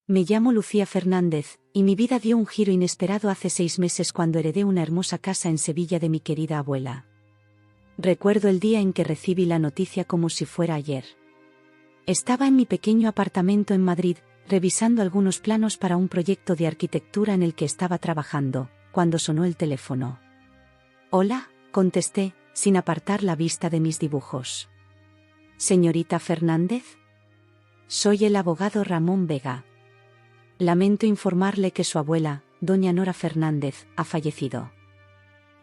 Me llamo Lucía Fernández, y mi vida dio un giro inesperado hace 6 meses cuando heredé una hermosa casa en Sevilla de mi querida abuela. Recuerdo el día en que recibí la noticia como si fuera ayer. Estaba en mi pequeño apartamento en Madrid, revisando algunos planos para un proyecto de arquitectura en el que estaba trabajando, cuando sonó el teléfono. «Hola», contesté, sin apartar la vista de mis dibujos. «¿Señorita Fernández?» «Soy el abogado Ramón Vega. Lamento informarle que su abuela, doña Nora Fernández, ha fallecido».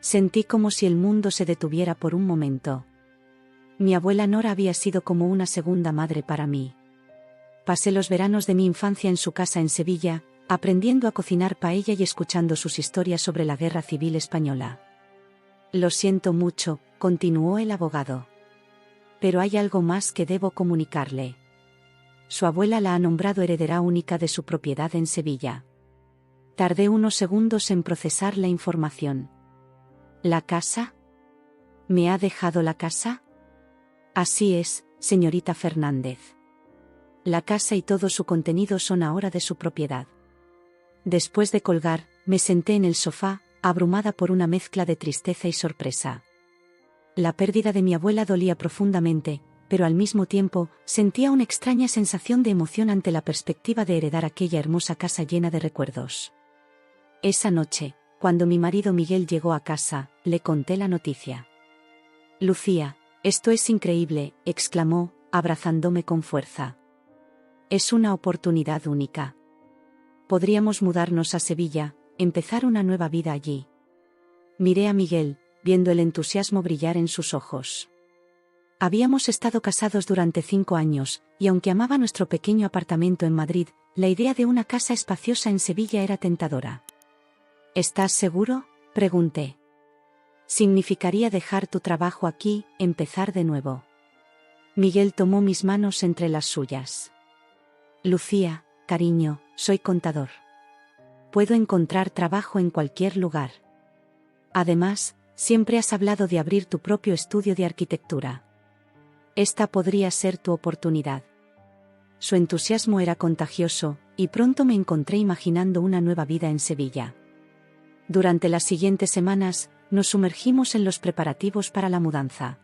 Sentí como si el mundo se detuviera por un momento. Mi abuela Nora había sido como una segunda madre para mí. Pasé los veranos de mi infancia en su casa en Sevilla, aprendiendo a cocinar paella y escuchando sus historias sobre la Guerra Civil Española. «Lo siento mucho», continuó el abogado. «Pero hay algo más que debo comunicarle. Su abuela la ha nombrado heredera única de su propiedad en Sevilla». Tardé unos segundos en procesar la información. «¿La casa? ¿Me ha dejado la casa?» «Así es, señorita Fernández. La casa y todo su contenido son ahora de su propiedad». Después de colgar, me senté en el sofá, abrumada por una mezcla de tristeza y sorpresa. La pérdida de mi abuela dolía profundamente, pero al mismo tiempo, sentía una extraña sensación de emoción ante la perspectiva de heredar aquella hermosa casa llena de recuerdos. Esa noche, cuando mi marido Miguel llegó a casa, le conté la noticia. «Lucía, esto es increíble», exclamó, abrazándome con fuerza. «Es una oportunidad única. Podríamos mudarnos a Sevilla, empezar una nueva vida allí». Miré a Miguel, viendo el entusiasmo brillar en sus ojos. Habíamos estado casados durante 5 años, y aunque amaba nuestro pequeño apartamento en Madrid, la idea de una casa espaciosa en Sevilla era tentadora. «¿Estás seguro?», pregunté. «Significaría dejar tu trabajo aquí, empezar de nuevo». Miguel tomó mis manos entre las suyas. «Lucía, cariño, soy contador. Puedo encontrar trabajo en cualquier lugar. Además, siempre has hablado de abrir tu propio estudio de arquitectura. Esta podría ser tu oportunidad». Su entusiasmo era contagioso, y pronto me encontré imaginando una nueva vida en Sevilla. Durante las siguientes semanas, nos sumergimos en los preparativos para la mudanza.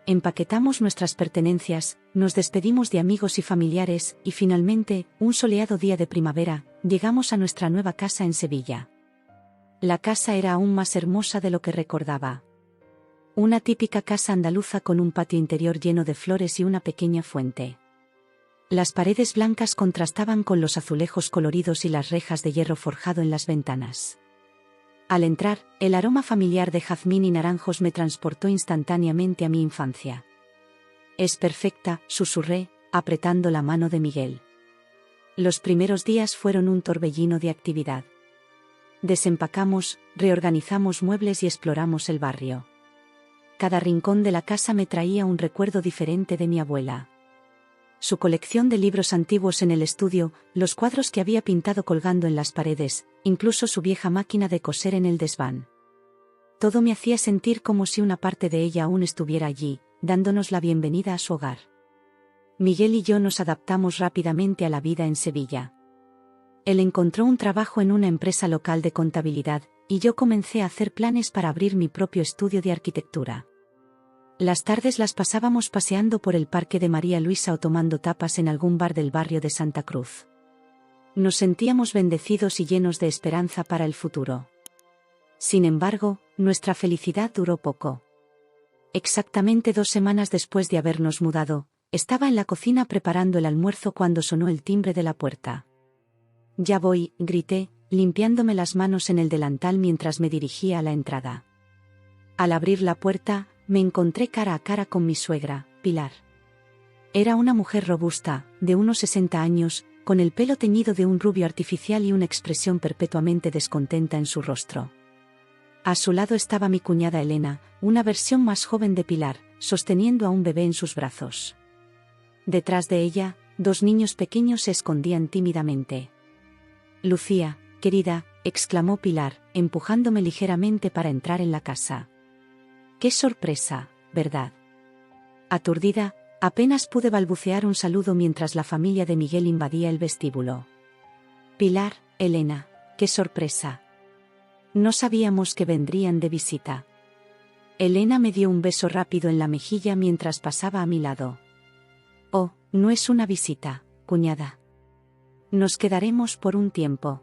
Empaquetamos nuestras pertenencias, nos despedimos de amigos y familiares, y finalmente, un soleado día de primavera, llegamos a nuestra nueva casa en Sevilla. La casa era aún más hermosa de lo que recordaba. Una típica casa andaluza con un patio interior lleno de flores y una pequeña fuente. Las paredes blancas contrastaban con los azulejos coloridos y las rejas de hierro forjado en las ventanas. Al entrar, el aroma familiar de jazmín y naranjos me transportó instantáneamente a mi infancia. «Es perfecta», susurré, apretando la mano de Miguel. Los primeros días fueron un torbellino de actividad. Desempacamos, reorganizamos muebles y exploramos el barrio. Cada rincón de la casa me traía un recuerdo diferente de mi abuela. Su colección de libros antiguos en el estudio, los cuadros que había pintado colgando en las paredes, incluso su vieja máquina de coser en el desván. Todo me hacía sentir como si una parte de ella aún estuviera allí, dándonos la bienvenida a su hogar. Miguel y yo nos adaptamos rápidamente a la vida en Sevilla. Él encontró un trabajo en una empresa local de contabilidad, y yo comencé a hacer planes para abrir mi propio estudio de arquitectura. Las tardes las pasábamos paseando por el Parque de María Luisa o tomando tapas en algún bar del barrio de Santa Cruz. Nos sentíamos bendecidos y llenos de esperanza para el futuro. Sin embargo, nuestra felicidad duró poco. Exactamente 2 semanas después de habernos mudado, estaba en la cocina preparando el almuerzo cuando sonó el timbre de la puerta. «Ya voy», grité, limpiándome las manos en el delantal mientras me dirigía a la entrada. Al abrir la puerta, me encontré cara a cara con mi suegra, Pilar. Era una mujer robusta, de unos 60 años, con el pelo teñido de un rubio artificial y una expresión perpetuamente descontenta en su rostro. A su lado estaba mi cuñada Elena, una versión más joven de Pilar, sosteniendo a un bebé en sus brazos. Detrás de ella, 2 niños pequeños se escondían tímidamente. «Lucía, querida», exclamó Pilar, empujándome ligeramente para entrar en la casa. «Qué sorpresa, ¿verdad?». Aturdida, apenas pude balbucear un saludo mientras la familia de Miguel invadía el vestíbulo. Pilar, Elena, qué sorpresa. No sabíamos que vendrían de visita. Elena me dio un beso rápido en la mejilla mientras pasaba a mi lado. Oh, no es una visita, cuñada. Nos quedaremos por un tiempo.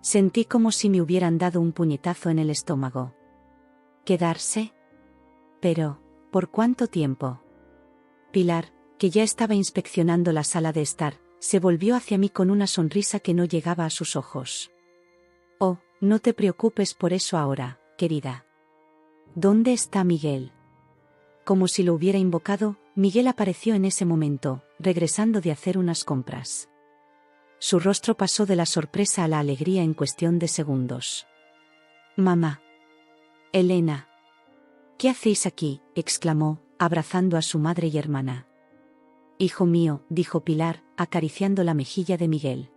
Sentí como si me hubieran dado un puñetazo en el estómago. ¿Quedarse? Pero, ¿por cuánto tiempo? Pilar, que ya estaba inspeccionando la sala de estar, se volvió hacia mí con una sonrisa que no llegaba a sus ojos. Oh, no te preocupes por eso ahora, querida. ¿Dónde está Miguel? Como si lo hubiera invocado, Miguel apareció en ese momento, regresando de hacer unas compras. Su rostro pasó de la sorpresa a la alegría en cuestión de segundos. Mamá. Elena. ¿Qué hacéis aquí?, exclamó, abrazando a su madre y hermana. Hijo mío, dijo Pilar, acariciando la mejilla de Miguel.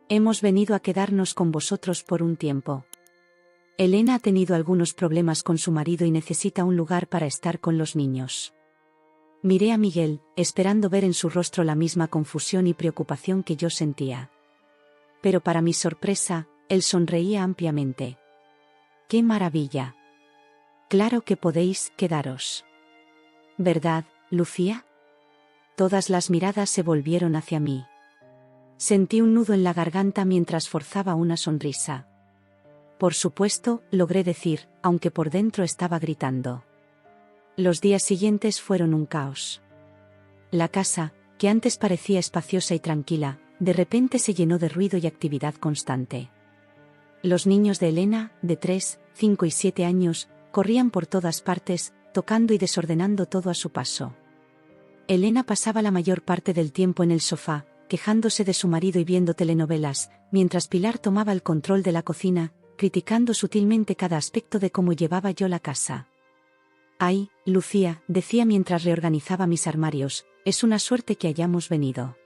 Hemos venido a quedarnos con vosotros por un tiempo. Elena ha tenido algunos problemas con su marido y necesita un lugar para estar con los niños. Miré a Miguel, esperando ver en su rostro la misma confusión y preocupación que yo sentía. Pero para mi sorpresa, él sonreía ampliamente. ¡Qué maravilla! Claro que podéis quedaros. ¿Verdad, Lucía? Todas las miradas se volvieron hacia mí. Sentí un nudo en la garganta mientras forzaba una sonrisa. Por supuesto, logré decir, aunque por dentro estaba gritando. Los días siguientes fueron un caos. La casa, que antes parecía espaciosa y tranquila, de repente se llenó de ruido y actividad constante. Los niños de Elena, de 3, 5 y 7 años, corrían por todas partes, tocando y desordenando todo a su paso. Elena pasaba la mayor parte del tiempo en el sofá, quejándose de su marido y viendo telenovelas, mientras Pilar tomaba el control de la cocina, criticando sutilmente cada aspecto de cómo llevaba yo la casa. Ay, Lucía, decía mientras reorganizaba mis armarios, es una suerte que hayamos venido.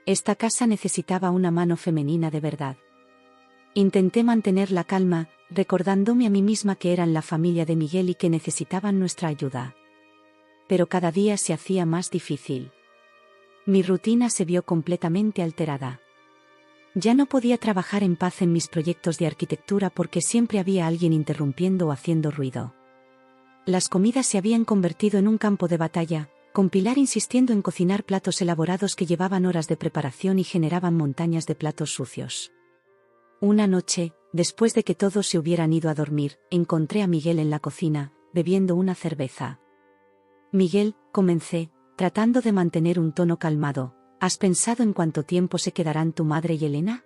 Esta casa necesitaba una mano femenina de verdad. Intenté mantener la calma, recordándome a mí misma que eran la familia de Miguel y que necesitaban nuestra ayuda. Pero cada día se hacía más difícil. Mi rutina se vio completamente alterada. Ya no podía trabajar en paz en mis proyectos de arquitectura porque siempre había alguien interrumpiendo o haciendo ruido. Las comidas se habían convertido en un campo de batalla, con Pilar insistiendo en cocinar platos elaborados que llevaban horas de preparación y generaban montañas de platos sucios. Una noche, después de que todos se hubieran ido a dormir, encontré a Miguel en la cocina, bebiendo una cerveza. Miguel, comencé, tratando de mantener un tono calmado, ¿has pensado en cuánto tiempo se quedarán tu madre y Elena?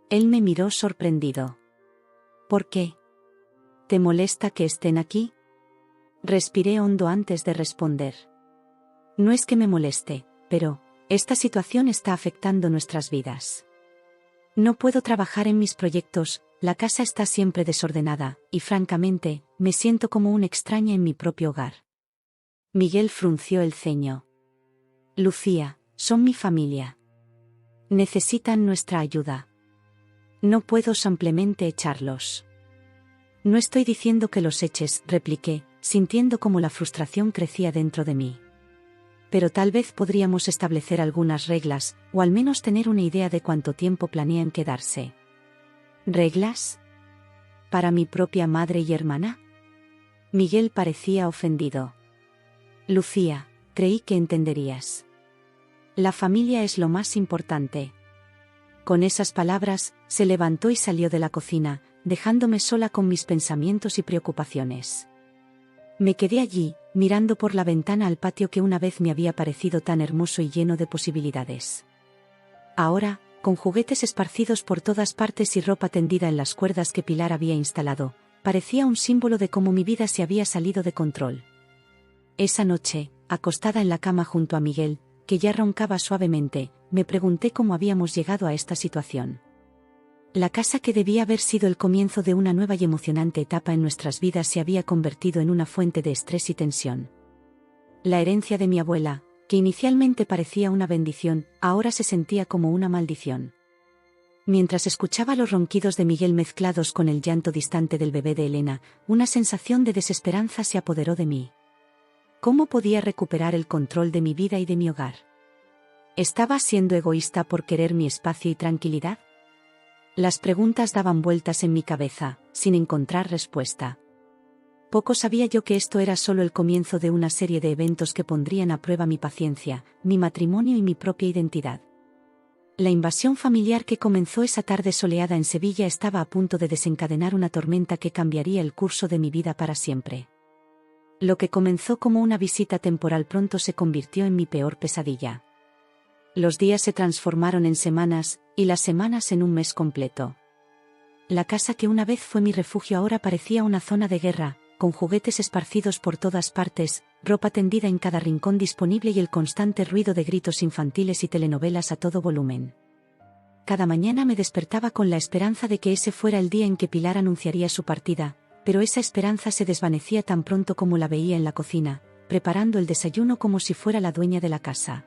Él me miró sorprendido. ¿Por qué? ¿Te molesta que estén aquí? Respiré hondo antes de responder. No es que me moleste, pero esta situación está afectando nuestras vidas. No puedo trabajar en mis proyectos, la casa está siempre desordenada, y francamente, me siento como una extraña en mi propio hogar. Miguel frunció el ceño. Lucía, son mi familia. Necesitan nuestra ayuda. No puedo simplemente echarlos. No estoy diciendo que los eches, repliqué, sintiendo como la frustración crecía dentro de mí. Pero tal vez podríamos establecer algunas reglas, o al menos tener una idea de cuánto tiempo planean quedarse. ¿Reglas? ¿Para mi propia madre y hermana? Miguel parecía ofendido. Lucía, creí que entenderías. La familia es lo más importante. Con esas palabras, se levantó y salió de la cocina, dejándome sola con mis pensamientos y preocupaciones. Me quedé allí, mirando por la ventana al patio que una vez me había parecido tan hermoso y lleno de posibilidades. Ahora, con juguetes esparcidos por todas partes y ropa tendida en las cuerdas que Pilar había instalado, parecía un símbolo de cómo mi vida se había salido de control. Esa noche, acostada en la cama junto a Miguel, que ya roncaba suavemente, me pregunté cómo habíamos llegado a esta situación. La casa que debía haber sido el comienzo de una nueva y emocionante etapa en nuestras vidas se había convertido en una fuente de estrés y tensión. La herencia de mi abuela, que inicialmente parecía una bendición, ahora se sentía como una maldición. Mientras escuchaba los ronquidos de Miguel mezclados con el llanto distante del bebé de Elena, una sensación de desesperanza se apoderó de mí. ¿Cómo podía recuperar el control de mi vida y de mi hogar? ¿Estaba siendo egoísta por querer mi espacio y tranquilidad? Las preguntas daban vueltas en mi cabeza, sin encontrar respuesta. Poco sabía yo que esto era solo el comienzo de una serie de eventos que pondrían a prueba mi paciencia, mi matrimonio y mi propia identidad. La invasión familiar que comenzó esa tarde soleada en Sevilla estaba a punto de desencadenar una tormenta que cambiaría el curso de mi vida para siempre. Lo que comenzó como una visita temporal pronto se convirtió en mi peor pesadilla. Los días se transformaron en semanas, y las semanas en un mes completo. La casa que una vez fue mi refugio ahora parecía una zona de guerra, con juguetes esparcidos por todas partes, ropa tendida en cada rincón disponible y el constante ruido de gritos infantiles y telenovelas a todo volumen. Cada mañana me despertaba con la esperanza de que ese fuera el día en que Pilar anunciaría su partida, pero esa esperanza se desvanecía tan pronto como la veía en la cocina, preparando el desayuno como si fuera la dueña de la casa.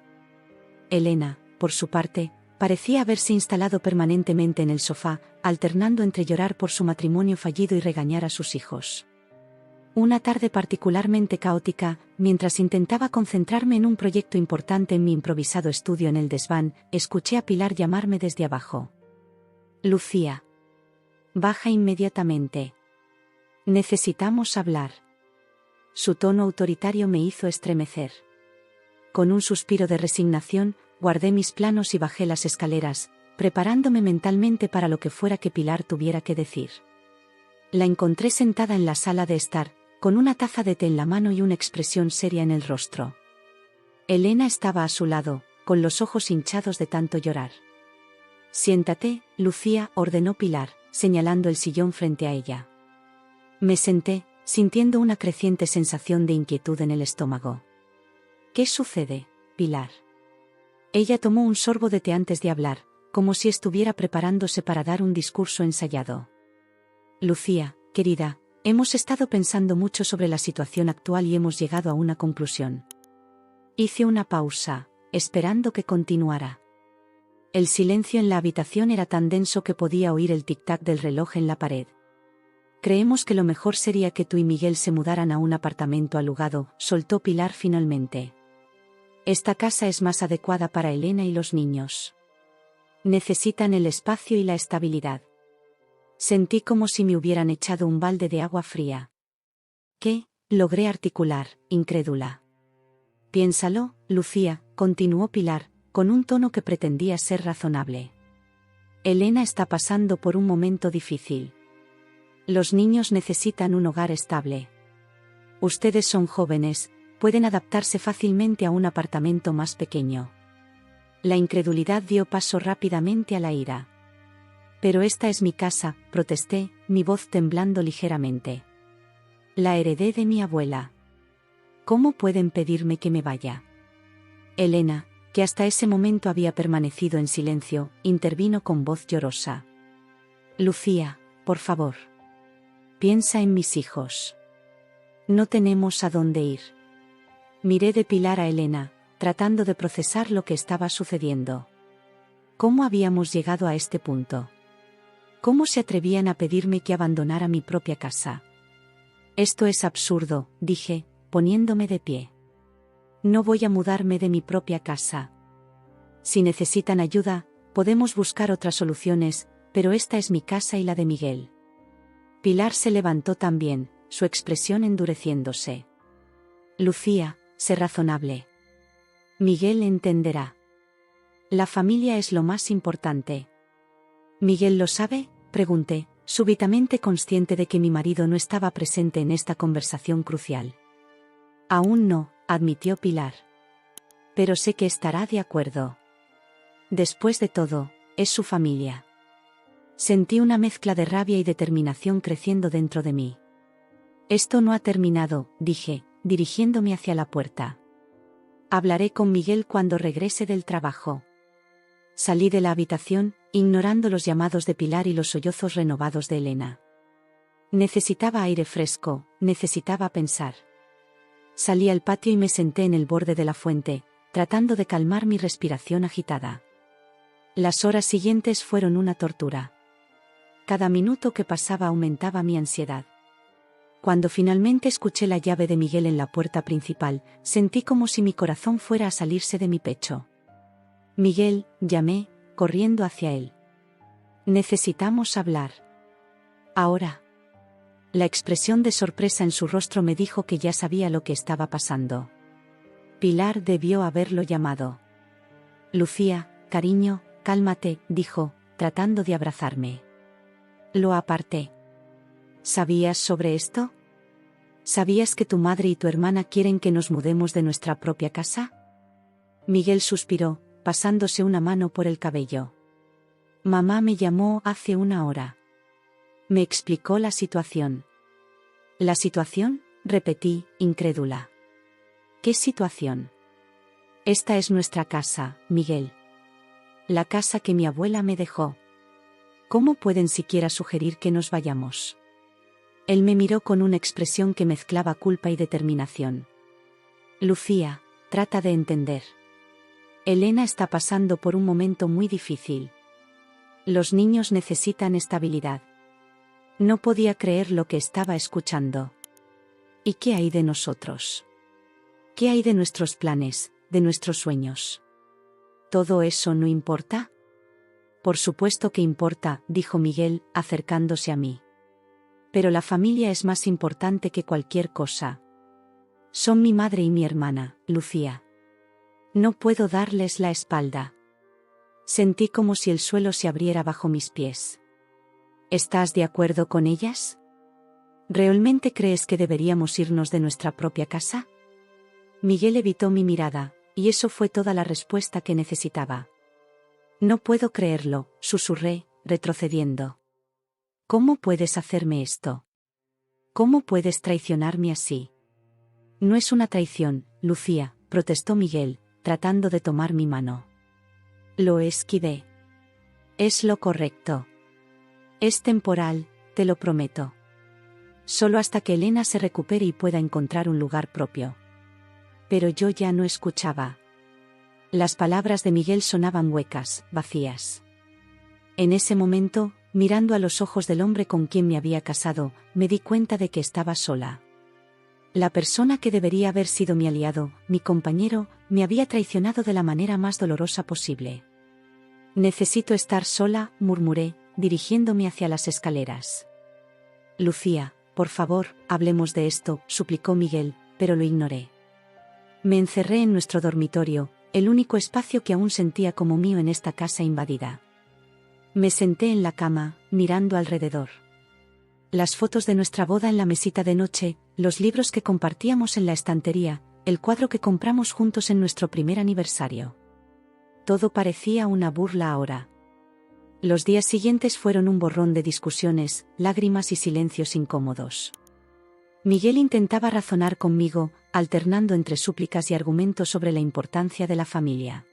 Elena, por su parte, parecía haberse instalado permanentemente en el sofá, alternando entre llorar por su matrimonio fallido y regañar a sus hijos. Una tarde particularmente caótica, mientras intentaba concentrarme en un proyecto importante en mi improvisado estudio en el desván, escuché a Pilar llamarme desde abajo. Lucía. Baja inmediatamente. Necesitamos hablar. Su tono autoritario me hizo estremecer. Con un suspiro de resignación, guardé mis planos y bajé las escaleras, preparándome mentalmente para lo que fuera que Pilar tuviera que decir. La encontré sentada en la sala de estar, con una taza de té en la mano y una expresión seria en el rostro. Elena estaba a su lado, con los ojos hinchados de tanto llorar. Siéntate, Lucía, ordenó Pilar, señalando el sillón frente a ella. Me senté, sintiendo una creciente sensación de inquietud en el estómago. ¿Qué sucede, Pilar? Ella tomó un sorbo de té antes de hablar, como si estuviera preparándose para dar un discurso ensayado. Lucía, querida, hemos estado pensando mucho sobre la situación actual y hemos llegado a una conclusión. Hice una pausa, esperando que continuara. El silencio en la habitación era tan denso que podía oír el tic-tac del reloj en la pared. Creemos que lo mejor sería que tú y Miguel se mudaran a un apartamento alugado, soltó Pilar finalmente. Esta casa es más adecuada para Elena y los niños. Necesitan el espacio y la estabilidad. Sentí como si me hubieran echado un balde de agua fría. ¿Qué? Logré articular, incrédula. Piénsalo, Lucía, continuó Pilar, con un tono que pretendía ser razonable. Elena está pasando por un momento difícil. Los niños necesitan un hogar estable. Ustedes son jóvenes, pueden adaptarse fácilmente a un apartamento más pequeño. La incredulidad dio paso rápidamente a la ira. Pero esta es mi casa, protesté, mi voz temblando ligeramente. La heredé de mi abuela. ¿Cómo pueden pedirme que me vaya? Elena, que hasta ese momento había permanecido en silencio, intervino con voz llorosa. Lucía, por favor. Piensa en mis hijos. No tenemos a dónde ir. Miré de Pilar a Elena, tratando de procesar lo que estaba sucediendo. ¿Cómo habíamos llegado a este punto? ¿Cómo se atrevían a pedirme que abandonara mi propia casa? Esto es absurdo, dije, poniéndome de pie. No voy a mudarme de mi propia casa. Si necesitan ayuda, podemos buscar otras soluciones, pero esta es mi casa y la de Miguel. Pilar se levantó también, su expresión endureciéndose. Lucía, sé razonable. Miguel entenderá. La familia es lo más importante. ¿Miguel lo sabe?, pregunté, súbitamente consciente de que mi marido no estaba presente en esta conversación crucial. Aún no, admitió Pilar. Pero sé que estará de acuerdo. Después de todo, es su familia. Sentí una mezcla de rabia y determinación creciendo dentro de mí. Esto no ha terminado, dije, dirigiéndome hacia la puerta. Hablaré con Miguel cuando regrese del trabajo. Salí de la habitación, ignorando los llamados de Pilar y los sollozos renovados de Elena. Necesitaba aire fresco, necesitaba pensar. Salí al patio y me senté en el borde de la fuente, tratando de calmar mi respiración agitada. Las horas siguientes fueron una tortura. Cada minuto que pasaba aumentaba mi ansiedad. Cuando finalmente escuché la llave de Miguel en la puerta principal, sentí como si mi corazón fuera a salirse de mi pecho. Miguel, llamé, corriendo hacia él. Necesitamos hablar. Ahora. La expresión de sorpresa en su rostro me dijo que ya sabía lo que estaba pasando. Pilar debió haberlo llamado. Lucía, cariño, cálmate, dijo, tratando de abrazarme. Lo aparté. ¿Sabías sobre esto? ¿Sabías que tu madre y tu hermana quieren que nos mudemos de nuestra propia casa? Miguel suspiró, pasándose una mano por el cabello. Mamá me llamó hace una hora. Me explicó la situación. ¿La situación?, repetí, incrédula. ¿Qué situación? Esta es nuestra casa, Miguel. La casa que mi abuela me dejó. ¿Cómo pueden siquiera sugerir que nos vayamos? Él me miró con una expresión que mezclaba culpa y determinación. Lucía, trata de entender. Elena está pasando por un momento muy difícil. Los niños necesitan estabilidad. No podía creer lo que estaba escuchando. ¿Y qué hay de nosotros? ¿Qué hay de nuestros planes, de nuestros sueños? ¿Todo eso no importa? Por supuesto que importa, dijo Miguel, acercándose a mí. Pero la familia es más importante que cualquier cosa. Son mi madre y mi hermana, Lucía. No puedo darles la espalda. Sentí como si el suelo se abriera bajo mis pies. ¿Estás de acuerdo con ellas? ¿Realmente crees que deberíamos irnos de nuestra propia casa? Miguel evitó mi mirada, y eso fue toda la respuesta que necesitaba. No puedo creerlo, susurré, retrocediendo. ¿Cómo puedes hacerme esto? ¿Cómo puedes traicionarme así? No es una traición, Lucía, protestó Miguel, tratando de tomar mi mano. Lo esquivé. Es lo correcto. Es temporal, te lo prometo. Solo hasta que Elena se recupere y pueda encontrar un lugar propio. Pero yo ya no escuchaba. Las palabras de Miguel sonaban huecas, vacías. En ese momento, mirando a los ojos del hombre con quien me había casado, me di cuenta de que estaba sola. La persona que debería haber sido mi aliado, mi compañero, me había traicionado de la manera más dolorosa posible. Necesito estar sola, murmuré, dirigiéndome hacia las escaleras. Lucía, por favor, hablemos de esto, suplicó Miguel, pero lo ignoré. Me encerré en nuestro dormitorio, el único espacio que aún sentía como mío en esta casa invadida. Me senté en la cama, mirando alrededor. Las fotos de nuestra boda en la mesita de noche, los libros que compartíamos en la estantería, el cuadro que compramos juntos en nuestro primer aniversario. Todo parecía una burla ahora. Los días siguientes fueron un borrón de discusiones, lágrimas y silencios incómodos. Miguel intentaba razonar conmigo, alternando entre súplicas y argumentos sobre la importancia de la familia.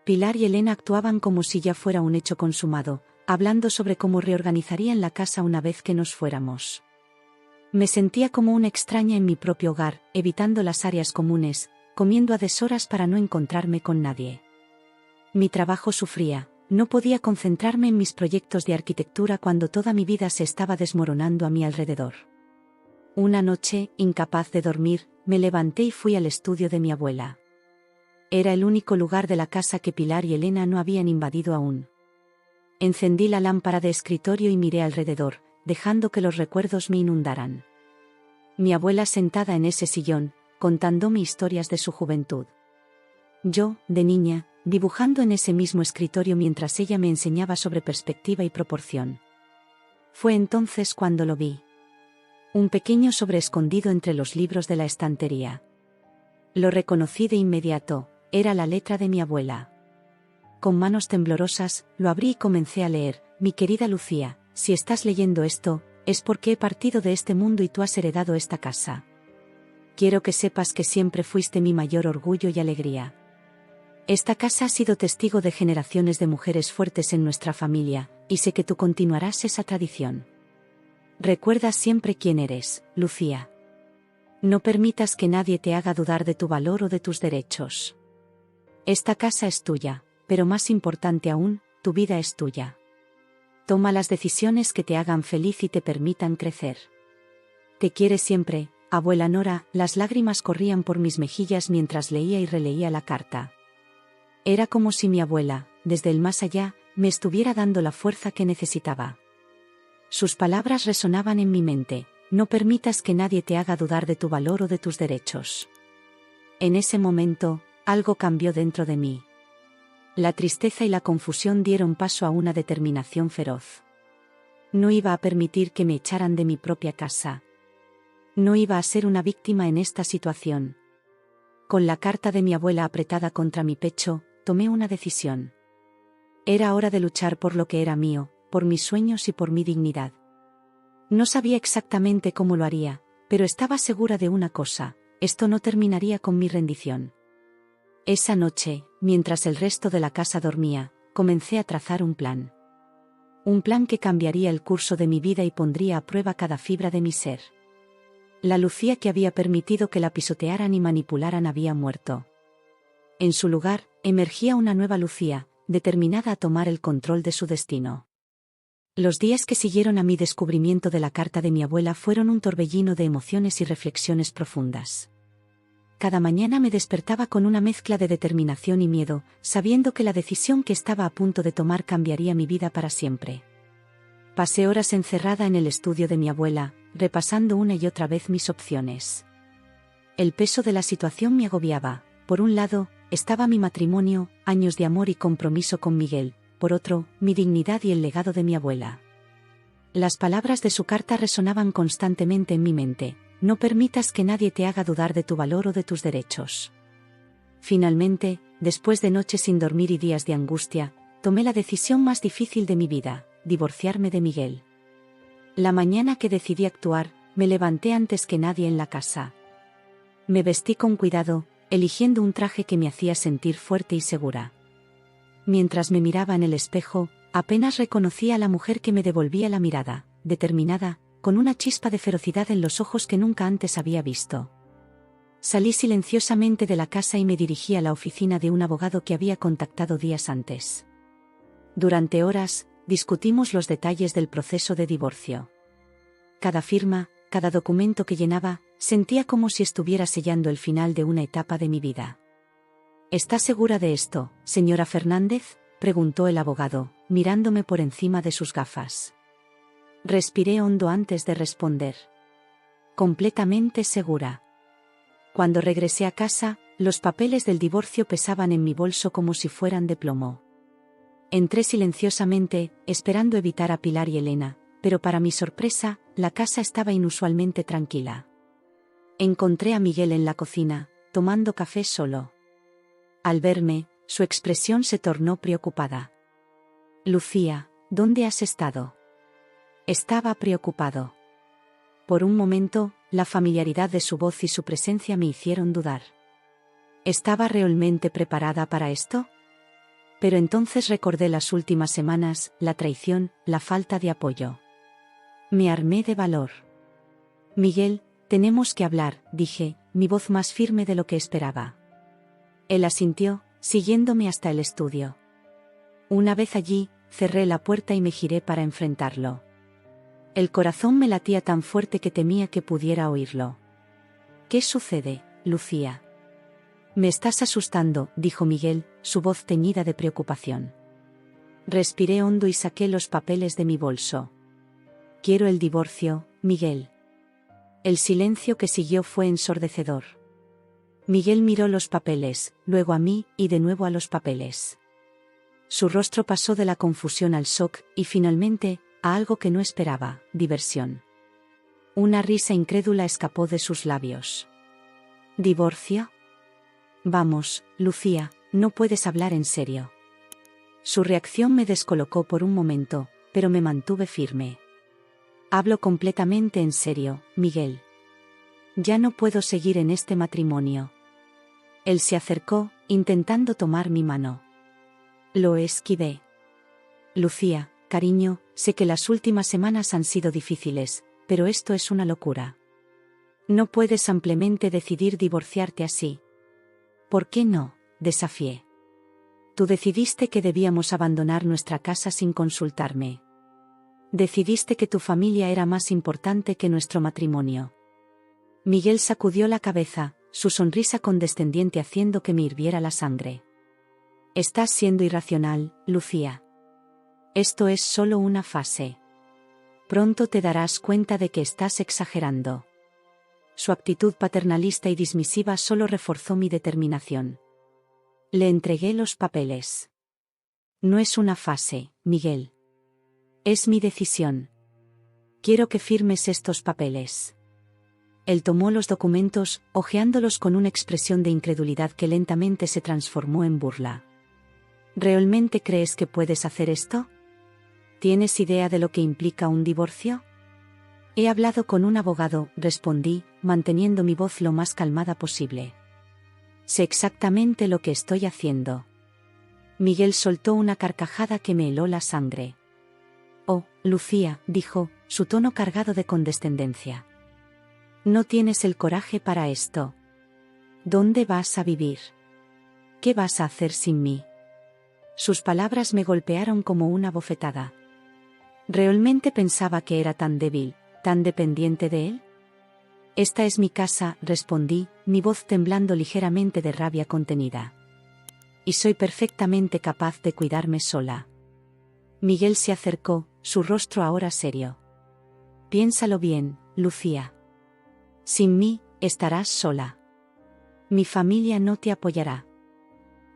Pilar y Elena actuaban como si ya fuera un hecho consumado, hablando sobre cómo reorganizarían la casa una vez que nos fuéramos. Me sentía como una extraña en mi propio hogar, evitando las áreas comunes, comiendo a deshoras para no encontrarme con nadie. Mi trabajo sufría. No podía concentrarme en mis proyectos de arquitectura cuando toda mi vida se estaba desmoronando a mi alrededor. Una noche, incapaz de dormir, me levanté y fui al estudio de mi abuela. Era el único lugar de la casa que Pilar y Elena no habían invadido aún. Encendí la lámpara de escritorio y miré alrededor, dejando que los recuerdos me inundaran. Mi abuela sentada en ese sillón, contándome historias de su juventud. Yo, de niña, dibujando en ese mismo escritorio mientras ella me enseñaba sobre perspectiva y proporción. Fue entonces cuando lo vi. Un pequeño sobre escondido entre los libros de la estantería. Lo reconocí de inmediato, era la letra de mi abuela. Con manos temblorosas, lo abrí y comencé a leer: mi querida Lucía, si estás leyendo esto, es porque he partido de este mundo y tú has heredado esta casa. Quiero que sepas que siempre fuiste mi mayor orgullo y alegría. Esta casa ha sido testigo de generaciones de mujeres fuertes en nuestra familia, y sé que tú continuarás esa tradición. Recuerda siempre quién eres, Lucía. No permitas que nadie te haga dudar de tu valor o de tus derechos. Esta casa es tuya, pero más importante aún, tu vida es tuya. Toma las decisiones que te hagan feliz y te permitan crecer. Te quiere siempre, abuela Nora. Las lágrimas corrían por mis mejillas mientras leía y releía la carta. Era como si mi abuela, desde el más allá, me estuviera dando la fuerza que necesitaba. Sus palabras resonaban en mi mente: no permitas que nadie te haga dudar de tu valor o de tus derechos. En ese momento, algo cambió dentro de mí. La tristeza y la confusión dieron paso a una determinación feroz. No iba a permitir que me echaran de mi propia casa. No iba a ser una víctima en esta situación. Con la carta de mi abuela apretada contra mi pecho, tomé una decisión. Era hora de luchar por lo que era mío, por mis sueños y por mi dignidad. No sabía exactamente cómo lo haría, pero estaba segura de una cosa: esto no terminaría con mi rendición. Esa noche, mientras el resto de la casa dormía, comencé a trazar un plan. Un plan que cambiaría el curso de mi vida y pondría a prueba cada fibra de mi ser. La Lucía que había permitido que la pisotearan y manipularan había muerto. En su lugar, emergía una nueva Lucía, determinada a tomar el control de su destino. Los días que siguieron a mi descubrimiento de la carta de mi abuela fueron un torbellino de emociones y reflexiones profundas. Cada mañana me despertaba con una mezcla de determinación y miedo, sabiendo que la decisión que estaba a punto de tomar cambiaría mi vida para siempre. Pasé horas encerrada en el estudio de mi abuela, repasando una y otra vez mis opciones. El peso de la situación me agobiaba. Por un lado, estaba mi matrimonio, años de amor y compromiso con Miguel; por otro, mi dignidad y el legado de mi abuela. Las palabras de su carta resonaban constantemente en mi mente: no permitas que nadie te haga dudar de tu valor o de tus derechos. Finalmente, después de noches sin dormir y días de angustia, tomé la decisión más difícil de mi vida: divorciarme de Miguel. La mañana que decidí actuar, me levanté antes que nadie en la casa. Me vestí con cuidado, eligiendo un traje que me hacía sentir fuerte y segura. Mientras me miraba en el espejo, apenas reconocía a la mujer que me devolvía la mirada, determinada, con una chispa de ferocidad en los ojos que nunca antes había visto. Salí silenciosamente de la casa y me dirigí a la oficina de un abogado que había contactado días antes. Durante horas, discutimos los detalles del proceso de divorcio. Cada firma, cada documento que llenaba, sentía como si estuviera sellando el final de una etapa de mi vida. ¿Está segura de esto, señora Fernández?, preguntó el abogado, mirándome por encima de sus gafas. Respiré hondo antes de responder. Completamente segura. Cuando regresé a casa, los papeles del divorcio pesaban en mi bolso como si fueran de plomo. Entré silenciosamente, esperando evitar a Pilar y Elena, pero para mi sorpresa, la casa estaba inusualmente tranquila. Encontré a Miguel en la cocina, tomando café solo. Al verme, su expresión se tornó preocupada. Lucía, ¿dónde has estado? Estaba preocupado. Por un momento, la familiaridad de su voz y su presencia me hicieron dudar. ¿Estaba realmente preparada para esto? Pero entonces recordé las últimas semanas, la traición, la falta de apoyo. Me armé de valor. Miguel, tenemos que hablar, dije, mi voz más firme de lo que esperaba. Él asintió, siguiéndome hasta el estudio. Una vez allí, cerré la puerta y me giré para enfrentarlo. El corazón me latía tan fuerte que temía que pudiera oírlo. ¿Qué sucede, Lucía? Me estás asustando, dijo Miguel, su voz teñida de preocupación. Respiré hondo y saqué los papeles de mi bolso. Quiero el divorcio, Miguel. El silencio que siguió fue ensordecedor. Miguel miró los papeles, luego a mí, y de nuevo a los papeles. Su rostro pasó de la confusión al shock, y finalmente, a algo que no esperaba: diversión. Una risa incrédula escapó de sus labios. ¿Divorcio? Vamos, Lucía, no puedes hablar en serio. Su reacción me descolocó por un momento, pero me mantuve firme. Hablo completamente en serio, Miguel. Ya no puedo seguir en este matrimonio. Él se acercó, intentando tomar mi mano. Lo esquivé. Lucía, cariño, sé que las últimas semanas han sido difíciles, pero esto es una locura. No puedes simplemente decidir divorciarte así. ¿Por qué no?, desafié. Tú decidiste que debíamos abandonar nuestra casa sin consultarme. Decidiste que tu familia era más importante que nuestro matrimonio. Miguel sacudió la cabeza, su sonrisa condescendiente haciendo que me hirviera la sangre. Estás siendo irracional, Lucía. Esto es solo una fase. Pronto te darás cuenta de que estás exagerando. Su actitud paternalista y dismisiva solo reforzó mi determinación. Le entregué los papeles. No es una fase, Miguel. Es mi decisión. Quiero que firmes estos papeles. Él tomó los documentos, hojeándolos con una expresión de incredulidad que lentamente se transformó en burla. ¿Realmente crees que puedes hacer esto? ¿Tienes idea de lo que implica un divorcio? He hablado con un abogado, respondí, manteniendo mi voz lo más calmada posible. Sé exactamente lo que estoy haciendo. Miguel soltó una carcajada que me heló la sangre. Oh, Lucía, dijo, su tono cargado de condescendencia. No tienes el coraje para esto. ¿Dónde vas a vivir? ¿Qué vas a hacer sin mí? Sus palabras me golpearon como una bofetada. ¿Realmente pensaba que era tan débil, tan dependiente de él? Esta es mi casa, respondí, mi voz temblando ligeramente de rabia contenida. Y soy perfectamente capaz de cuidarme sola. Miguel se acercó, su rostro ahora serio. Piénsalo bien, Lucía. Sin mí, estarás sola. Mi familia no te apoyará.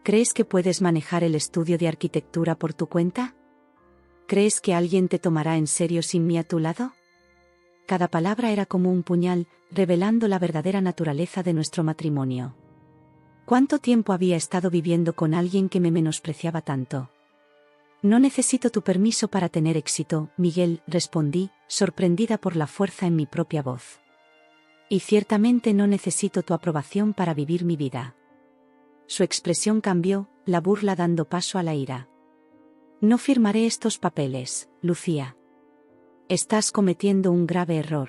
¿Crees que puedes manejar el estudio de arquitectura por tu cuenta? ¿Crees que alguien te tomará en serio sin mí a tu lado? Cada palabra era como un puñal, revelando la verdadera naturaleza de nuestro matrimonio. ¿Cuánto tiempo había estado viviendo con alguien que me menospreciaba tanto? No necesito tu permiso para tener éxito, Miguel, respondí, sorprendida por la fuerza en mi propia voz. Y ciertamente no necesito tu aprobación para vivir mi vida. Su expresión cambió, la burla dando paso a la ira. No firmaré estos papeles, Lucía. Estás cometiendo un grave error.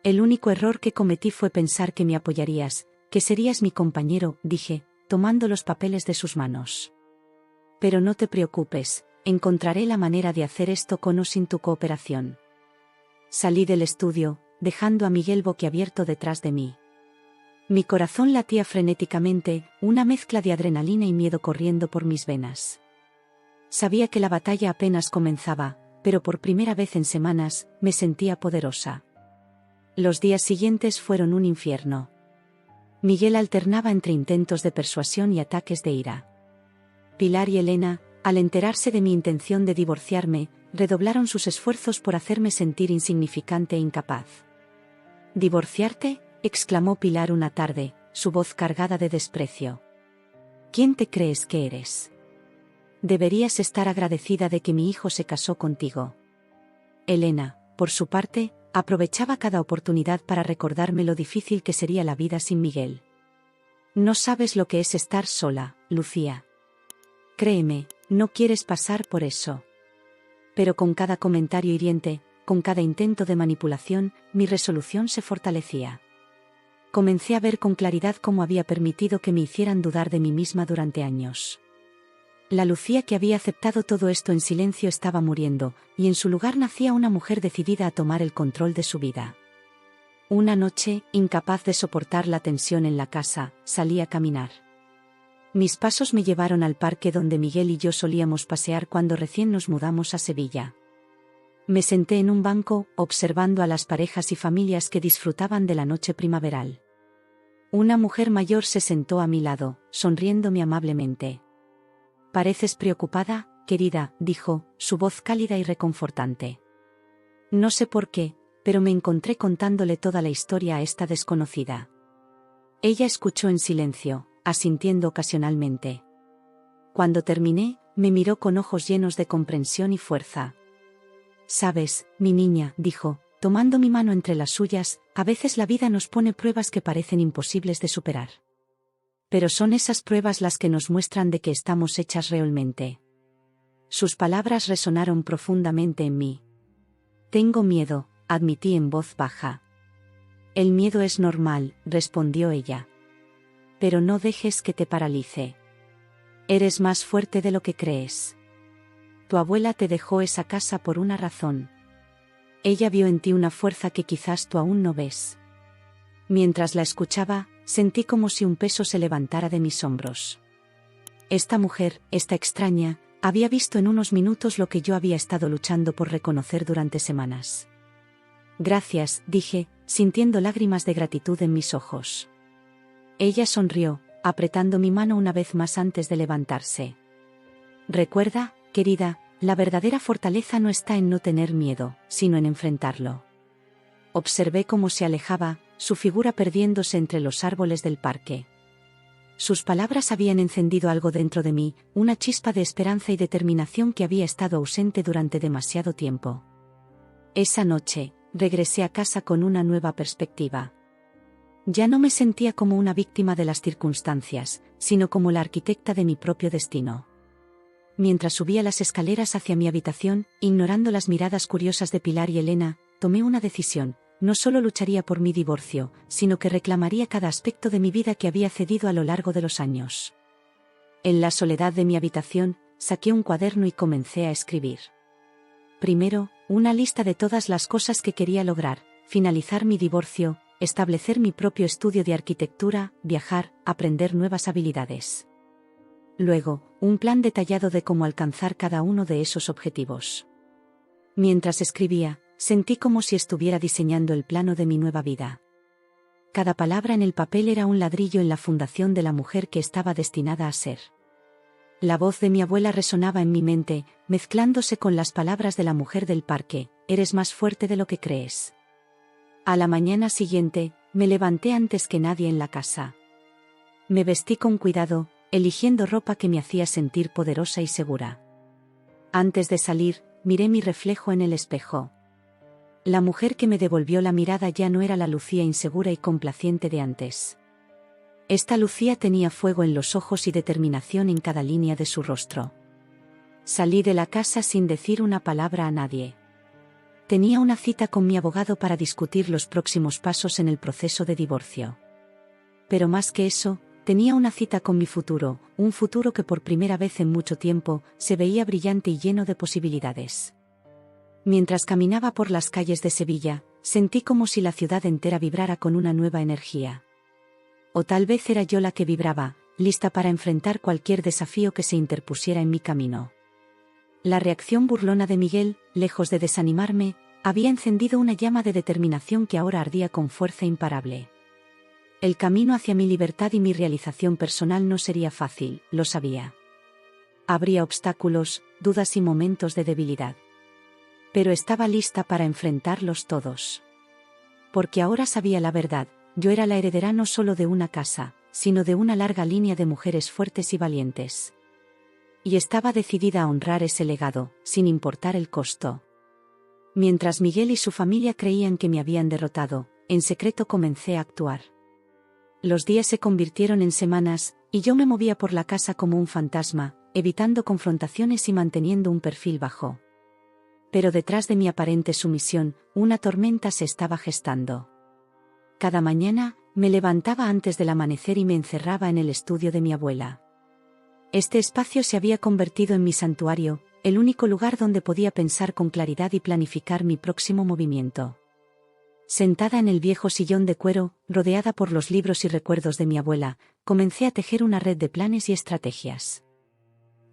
El único error que cometí fue pensar que me apoyarías, que serías mi compañero, dije, tomando los papeles de sus manos. Pero no te preocupes, encontraré la manera de hacer esto con o sin tu cooperación. Salí del estudio, dejando a Miguel boquiabierto detrás de mí. Mi corazón latía frenéticamente, una mezcla de adrenalina y miedo corriendo por mis venas. Sabía que la batalla apenas comenzaba, pero por primera vez en semanas, me sentía poderosa. Los días siguientes fueron un infierno. Miguel alternaba entre intentos de persuasión y ataques de ira. Pilar y Elena, al enterarse de mi intención de divorciarme, redoblaron sus esfuerzos por hacerme sentir insignificante e incapaz. ¿Divorciarte?, exclamó Pilar una tarde, su voz cargada de desprecio. ¿Quién te crees que eres? Deberías estar agradecida de que mi hijo se casó contigo. Elena, por su parte, aprovechaba cada oportunidad para recordarme lo difícil que sería la vida sin Miguel. No sabes lo que es estar sola, Lucía. Créeme, no quieres pasar por eso. Pero con cada comentario hiriente, con cada intento de manipulación, mi resolución se fortalecía. Comencé a ver con claridad cómo había permitido que me hicieran dudar de mí misma durante años. La Lucía que había aceptado todo esto en silencio estaba muriendo, y en su lugar nacía una mujer decidida a tomar el control de su vida. Una noche, incapaz de soportar la tensión en la casa, salí a caminar. Mis pasos me llevaron al parque donde Miguel y yo solíamos pasear cuando recién nos mudamos a Sevilla. Me senté en un banco, observando a las parejas y familias que disfrutaban de la noche primaveral. Una mujer mayor se sentó a mi lado, sonriéndome amablemente. «Pareces preocupada, querida», dijo, su voz cálida y reconfortante. No sé por qué, pero me encontré contándole toda la historia a esta desconocida. Ella escuchó en silencio, asintiendo ocasionalmente. Cuando terminé, me miró con ojos llenos de comprensión y fuerza. «Sabes, mi niña», dijo, tomando mi mano entre las suyas, «a veces la vida nos pone pruebas que parecen imposibles de superar. Pero son esas pruebas las que nos muestran de que estamos hechas realmente». Sus palabras resonaron profundamente en mí. «Tengo miedo», admití en voz baja. «El miedo es normal», respondió ella. «Pero no dejes que te paralice. Eres más fuerte de lo que crees. Tu abuela te dejó esa casa por una razón. Ella vio en ti una fuerza que quizás tú aún no ves». Mientras la escuchaba, sentí como si un peso se levantara de mis hombros. Esta mujer, esta extraña, había visto en unos minutos lo que yo había estado luchando por reconocer durante semanas. Gracias, dije, sintiendo lágrimas de gratitud en mis ojos. Ella sonrió, apretando mi mano una vez más antes de levantarse. Recuerda, querida, la verdadera fortaleza no está en no tener miedo, sino en enfrentarlo. Observé cómo se alejaba, su figura perdiéndose entre los árboles del parque. Sus palabras habían encendido algo dentro de mí, una chispa de esperanza y determinación que había estado ausente durante demasiado tiempo. Esa noche, regresé a casa con una nueva perspectiva. Ya no me sentía como una víctima de las circunstancias, sino como la arquitecta de mi propio destino. Mientras subía las escaleras hacia mi habitación, ignorando las miradas curiosas de Pilar y Elena, tomé una decisión: no solo lucharía por mi divorcio, sino que reclamaría cada aspecto de mi vida que había cedido a lo largo de los años. En la soledad de mi habitación, saqué un cuaderno y comencé a escribir. Primero, una lista de todas las cosas que quería lograr: finalizar mi divorcio, establecer mi propio estudio de arquitectura, viajar, aprender nuevas habilidades. Luego, un plan detallado de cómo alcanzar cada uno de esos objetivos. Mientras escribía, sentí como si estuviera diseñando el plano de mi nueva vida. Cada palabra en el papel era un ladrillo en la fundación de la mujer que estaba destinada a ser. La voz de mi abuela resonaba en mi mente, mezclándose con las palabras de la mujer del parque: eres más fuerte de lo que crees. A la mañana siguiente, me levanté antes que nadie en la casa. Me vestí con cuidado, eligiendo ropa que me hacía sentir poderosa y segura. Antes de salir, miré mi reflejo en el espejo. La mujer que me devolvió la mirada ya no era la Lucía insegura y complaciente de antes. Esta Lucía tenía fuego en los ojos y determinación en cada línea de su rostro. Salí de la casa sin decir una palabra a nadie. Tenía una cita con mi abogado para discutir los próximos pasos en el proceso de divorcio. Pero más que eso, tenía una cita con mi futuro, un futuro que por primera vez en mucho tiempo se veía brillante y lleno de posibilidades. Mientras caminaba por las calles de Sevilla, sentí como si la ciudad entera vibrara con una nueva energía. O tal vez era yo la que vibraba, lista para enfrentar cualquier desafío que se interpusiera en mi camino. La reacción burlona de Miguel, lejos de desanimarme, había encendido una llama de determinación que ahora ardía con fuerza imparable. El camino hacia mi libertad y mi realización personal no sería fácil, lo sabía. Habría obstáculos, dudas y momentos de debilidad. Pero estaba lista para enfrentarlos todos. Porque ahora sabía la verdad: yo era la heredera no solo de una casa, sino de una larga línea de mujeres fuertes y valientes. Y estaba decidida a honrar ese legado, sin importar el costo. Mientras Miguel y su familia creían que me habían derrotado, en secreto comencé a actuar. Los días se convirtieron en semanas, y yo me movía por la casa como un fantasma, evitando confrontaciones y manteniendo un perfil bajo. Pero detrás de mi aparente sumisión, una tormenta se estaba gestando. Cada mañana, me levantaba antes del amanecer y me encerraba en el estudio de mi abuela. Este espacio se había convertido en mi santuario, el único lugar donde podía pensar con claridad y planificar mi próximo movimiento. Sentada en el viejo sillón de cuero, rodeada por los libros y recuerdos de mi abuela, comencé a tejer una red de planes y estrategias.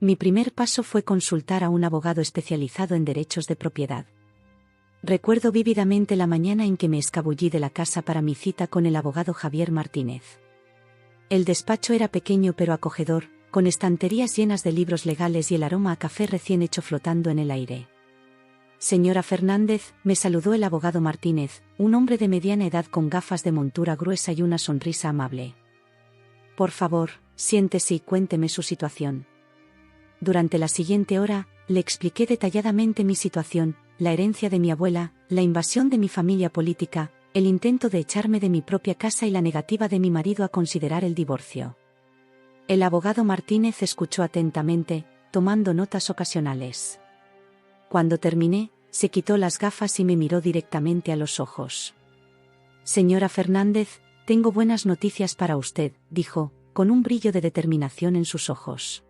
Mi primer paso fue consultar a un abogado especializado en derechos de propiedad. Recuerdo vívidamente la mañana en que me escabullí de la casa para mi cita con el abogado Javier Martínez. El despacho era pequeño pero acogedor, con estanterías llenas de libros legales y el aroma a café recién hecho flotando en el aire. Señora Fernández, me saludó el abogado Martínez, un hombre de mediana edad con gafas de montura gruesa y una sonrisa amable. Por favor, siéntese y cuénteme su situación. Durante la siguiente hora, le expliqué detalladamente mi situación: la herencia de mi abuela, la invasión de mi familia política, el intento de echarme de mi propia casa y la negativa de mi marido a considerar el divorcio. El abogado Martínez escuchó atentamente, tomando notas ocasionales. Cuando terminé, se quitó las gafas y me miró directamente a los ojos. Señora Fernández, tengo buenas noticias para usted, dijo, con un brillo de determinación en sus ojos.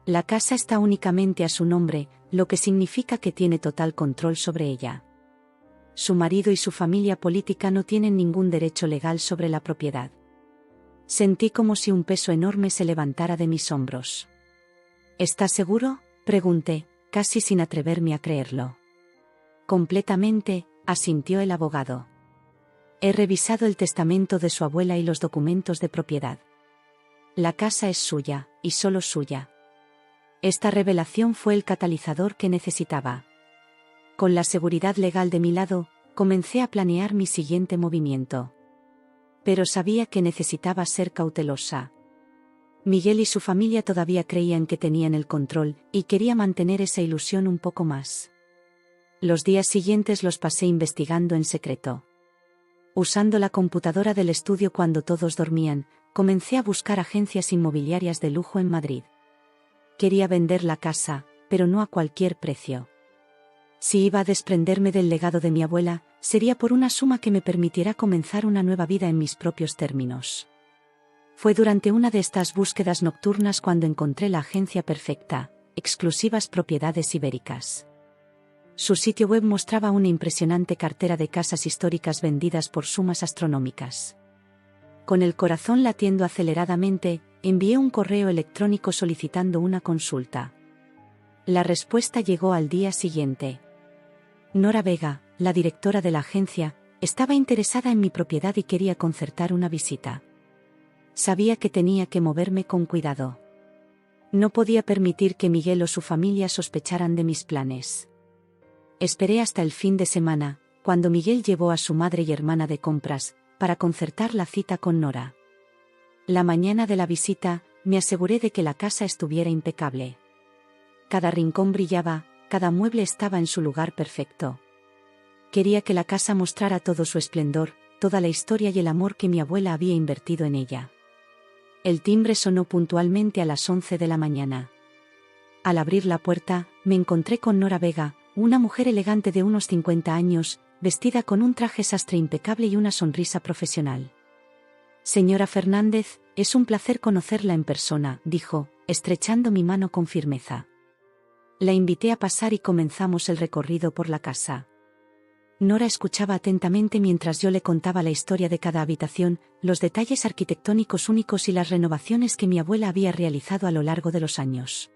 La casa está únicamente a su nombre, lo que significa que tiene total control sobre ella. Su marido y su familia política no tienen ningún derecho legal sobre la propiedad. Sentí como si un peso enorme se levantara de mis hombros. ¿Estás seguro?, pregunté, casi sin atreverme a creerlo. Completamente, asintió el abogado. He revisado el testamento de su abuela y los documentos de propiedad. La casa es suya, y solo suya. Esta revelación fue el catalizador que necesitaba. Con la seguridad legal de mi lado, comencé a planear mi siguiente movimiento. Pero sabía que necesitaba ser cautelosa. Miguel y su familia todavía creían que tenían el control, y quería mantener esa ilusión un poco más. Los días siguientes los pasé investigando en secreto. Usando la computadora del estudio cuando todos dormían, comencé a buscar agencias inmobiliarias de lujo en Madrid. Quería vender la casa, pero no a cualquier precio. Si iba a desprenderme del legado de mi abuela, sería por una suma que me permitiera comenzar una nueva vida en mis propios términos. Fue durante una de estas búsquedas nocturnas cuando encontré la agencia perfecta, Exclusivas Propiedades Ibéricas. Su sitio web mostraba una impresionante cartera de casas históricas vendidas por sumas astronómicas. Con el corazón latiendo aceleradamente, envié un correo electrónico solicitando una consulta. La respuesta llegó al día siguiente. Nora Vega, la directora de la agencia, estaba interesada en mi propiedad y quería concertar una visita. Sabía que tenía que moverme con cuidado. No podía permitir que Miguel o su familia sospecharan de mis planes. Esperé hasta el fin de semana, cuando Miguel llevó a su madre y hermana de compras, para concertar la cita con Nora. La mañana de la visita, me aseguré de que la casa estuviera impecable. Cada rincón brillaba, cada mueble estaba en su lugar perfecto. Quería que la casa mostrara todo su esplendor, toda la historia y el amor que mi abuela había invertido en ella. El timbre sonó puntualmente a las 11 de la mañana. Al abrir la puerta, me encontré con Nora Vega, una mujer elegante de unos 50 años, vestida con un traje sastre impecable y una sonrisa profesional. Señora Fernández, es un placer conocerla en persona, dijo, estrechando mi mano con firmeza. La invité a pasar y comenzamos el recorrido por la casa. Nora escuchaba atentamente mientras yo le contaba la historia de cada habitación, los detalles arquitectónicos únicos y las renovaciones que mi abuela había realizado a lo largo de los años.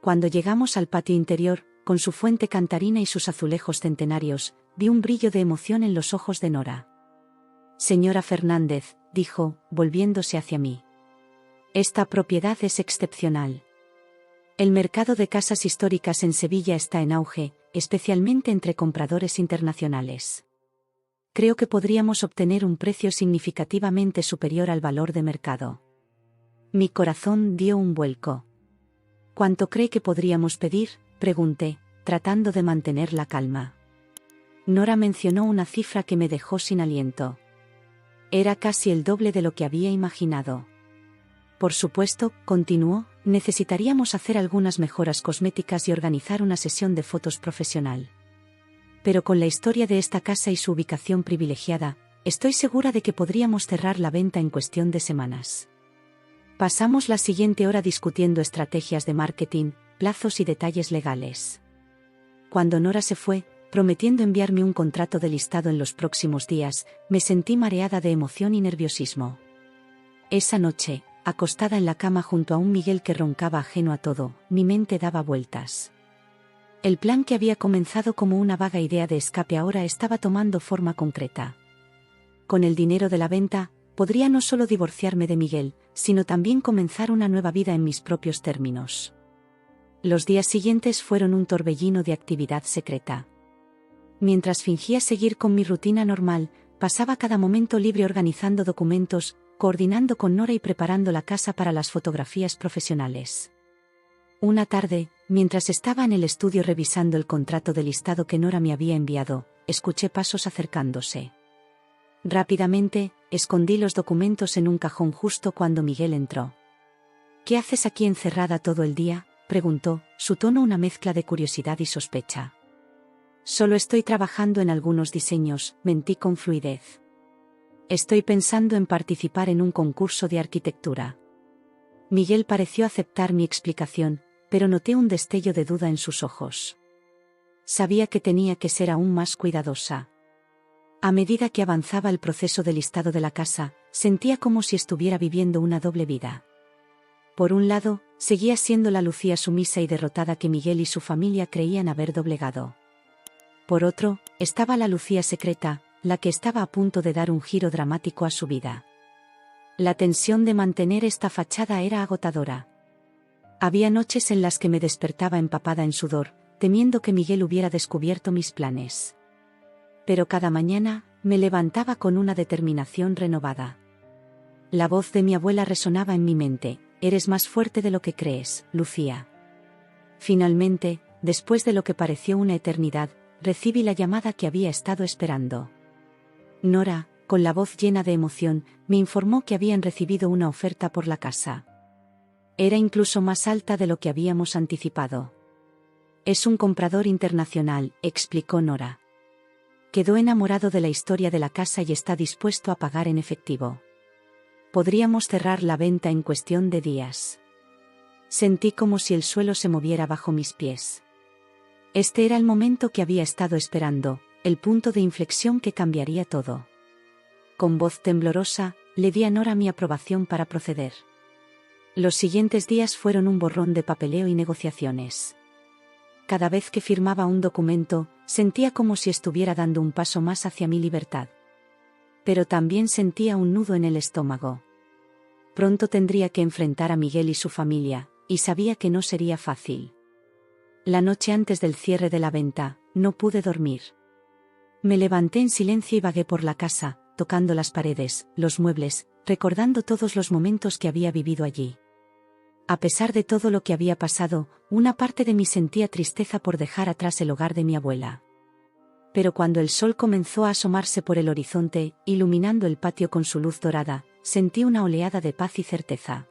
Cuando llegamos al patio interior, con su fuente cantarina y sus azulejos centenarios, vi un brillo de emoción en los ojos de Nora. Señora Fernández, dijo, volviéndose hacia mí. Esta propiedad es excepcional. El mercado de casas históricas en Sevilla está en auge, especialmente entre compradores internacionales. Creo que podríamos obtener un precio significativamente superior al valor de mercado. Mi corazón dio un vuelco. ¿Cuánto cree que podríamos pedir?, pregunté, tratando de mantener la calma. Nora mencionó una cifra que me dejó sin aliento. Era casi el doble de lo que había imaginado. Por supuesto, continuó, necesitaríamos hacer algunas mejoras cosméticas y organizar una sesión de fotos profesional. Pero con la historia de esta casa y su ubicación privilegiada, estoy segura de que podríamos cerrar la venta en cuestión de semanas. Pasamos la siguiente hora discutiendo estrategias de marketing, plazos y detalles legales. Cuando Nora se fue, prometiendo enviarme un contrato de listado en los próximos días, me sentí mareada de emoción y nerviosismo. Esa noche, acostada en la cama junto a un Miguel que roncaba ajeno a todo, mi mente daba vueltas. El plan que había comenzado como una vaga idea de escape ahora estaba tomando forma concreta. Con el dinero de la venta, podría no solo divorciarme de Miguel, sino también comenzar una nueva vida en mis propios términos. Los días siguientes fueron un torbellino de actividad secreta. Mientras fingía seguir con mi rutina normal, pasaba cada momento libre organizando documentos, coordinando con Nora y preparando la casa para las fotografías profesionales. Una tarde, mientras estaba en el estudio revisando el contrato de listado que Nora me había enviado, escuché pasos acercándose. Rápidamente, escondí los documentos en un cajón justo cuando Miguel entró. ¿Qué haces aquí encerrada todo el día?, preguntó, su tono una mezcla de curiosidad y sospecha. Solo estoy trabajando en algunos diseños, mentí con fluidez. Estoy pensando en participar en un concurso de arquitectura. Miguel pareció aceptar mi explicación, pero noté un destello de duda en sus ojos. Sabía que tenía que ser aún más cuidadosa. A medida que avanzaba el proceso de listado de la casa, sentía como si estuviera viviendo una doble vida. Por un lado, seguía siendo la Lucía sumisa y derrotada que Miguel y su familia creían haber doblegado. Por otro, estaba la Lucía secreta, la que estaba a punto de dar un giro dramático a su vida. La tensión de mantener esta fachada era agotadora. Había noches en las que me despertaba empapada en sudor, temiendo que Miguel hubiera descubierto mis planes. Pero cada mañana, me levantaba con una determinación renovada. La voz de mi abuela resonaba en mi mente: eres más fuerte de lo que crees, Lucía. Finalmente, después de lo que pareció una eternidad, recibí la llamada que había estado esperando. Nora, con la voz llena de emoción, me informó que habían recibido una oferta por la casa. Era incluso más alta de lo que habíamos anticipado. Es un comprador internacional, explicó Nora. Quedó enamorado de la historia de la casa y está dispuesto a pagar en efectivo. Podríamos cerrar la venta en cuestión de días. Sentí como si el suelo se moviera bajo mis pies. Este era el momento que había estado esperando, el punto de inflexión que cambiaría todo. Con voz temblorosa, le di a Nora mi aprobación para proceder. Los siguientes días fueron un borrón de papeleo y negociaciones. Cada vez que firmaba un documento, sentía como si estuviera dando un paso más hacia mi libertad. Pero también sentía un nudo en el estómago. Pronto tendría que enfrentar a Miguel y su familia, y sabía que no sería fácil. La noche antes del cierre de la venta, no pude dormir. Me levanté en silencio y vagué por la casa, tocando las paredes, los muebles, recordando todos los momentos que había vivido allí. A pesar de todo lo que había pasado, una parte de mí sentía tristeza por dejar atrás el hogar de mi abuela. Pero cuando el sol comenzó a asomarse por el horizonte, iluminando el patio con su luz dorada, sentí una oleada de paz y certeza.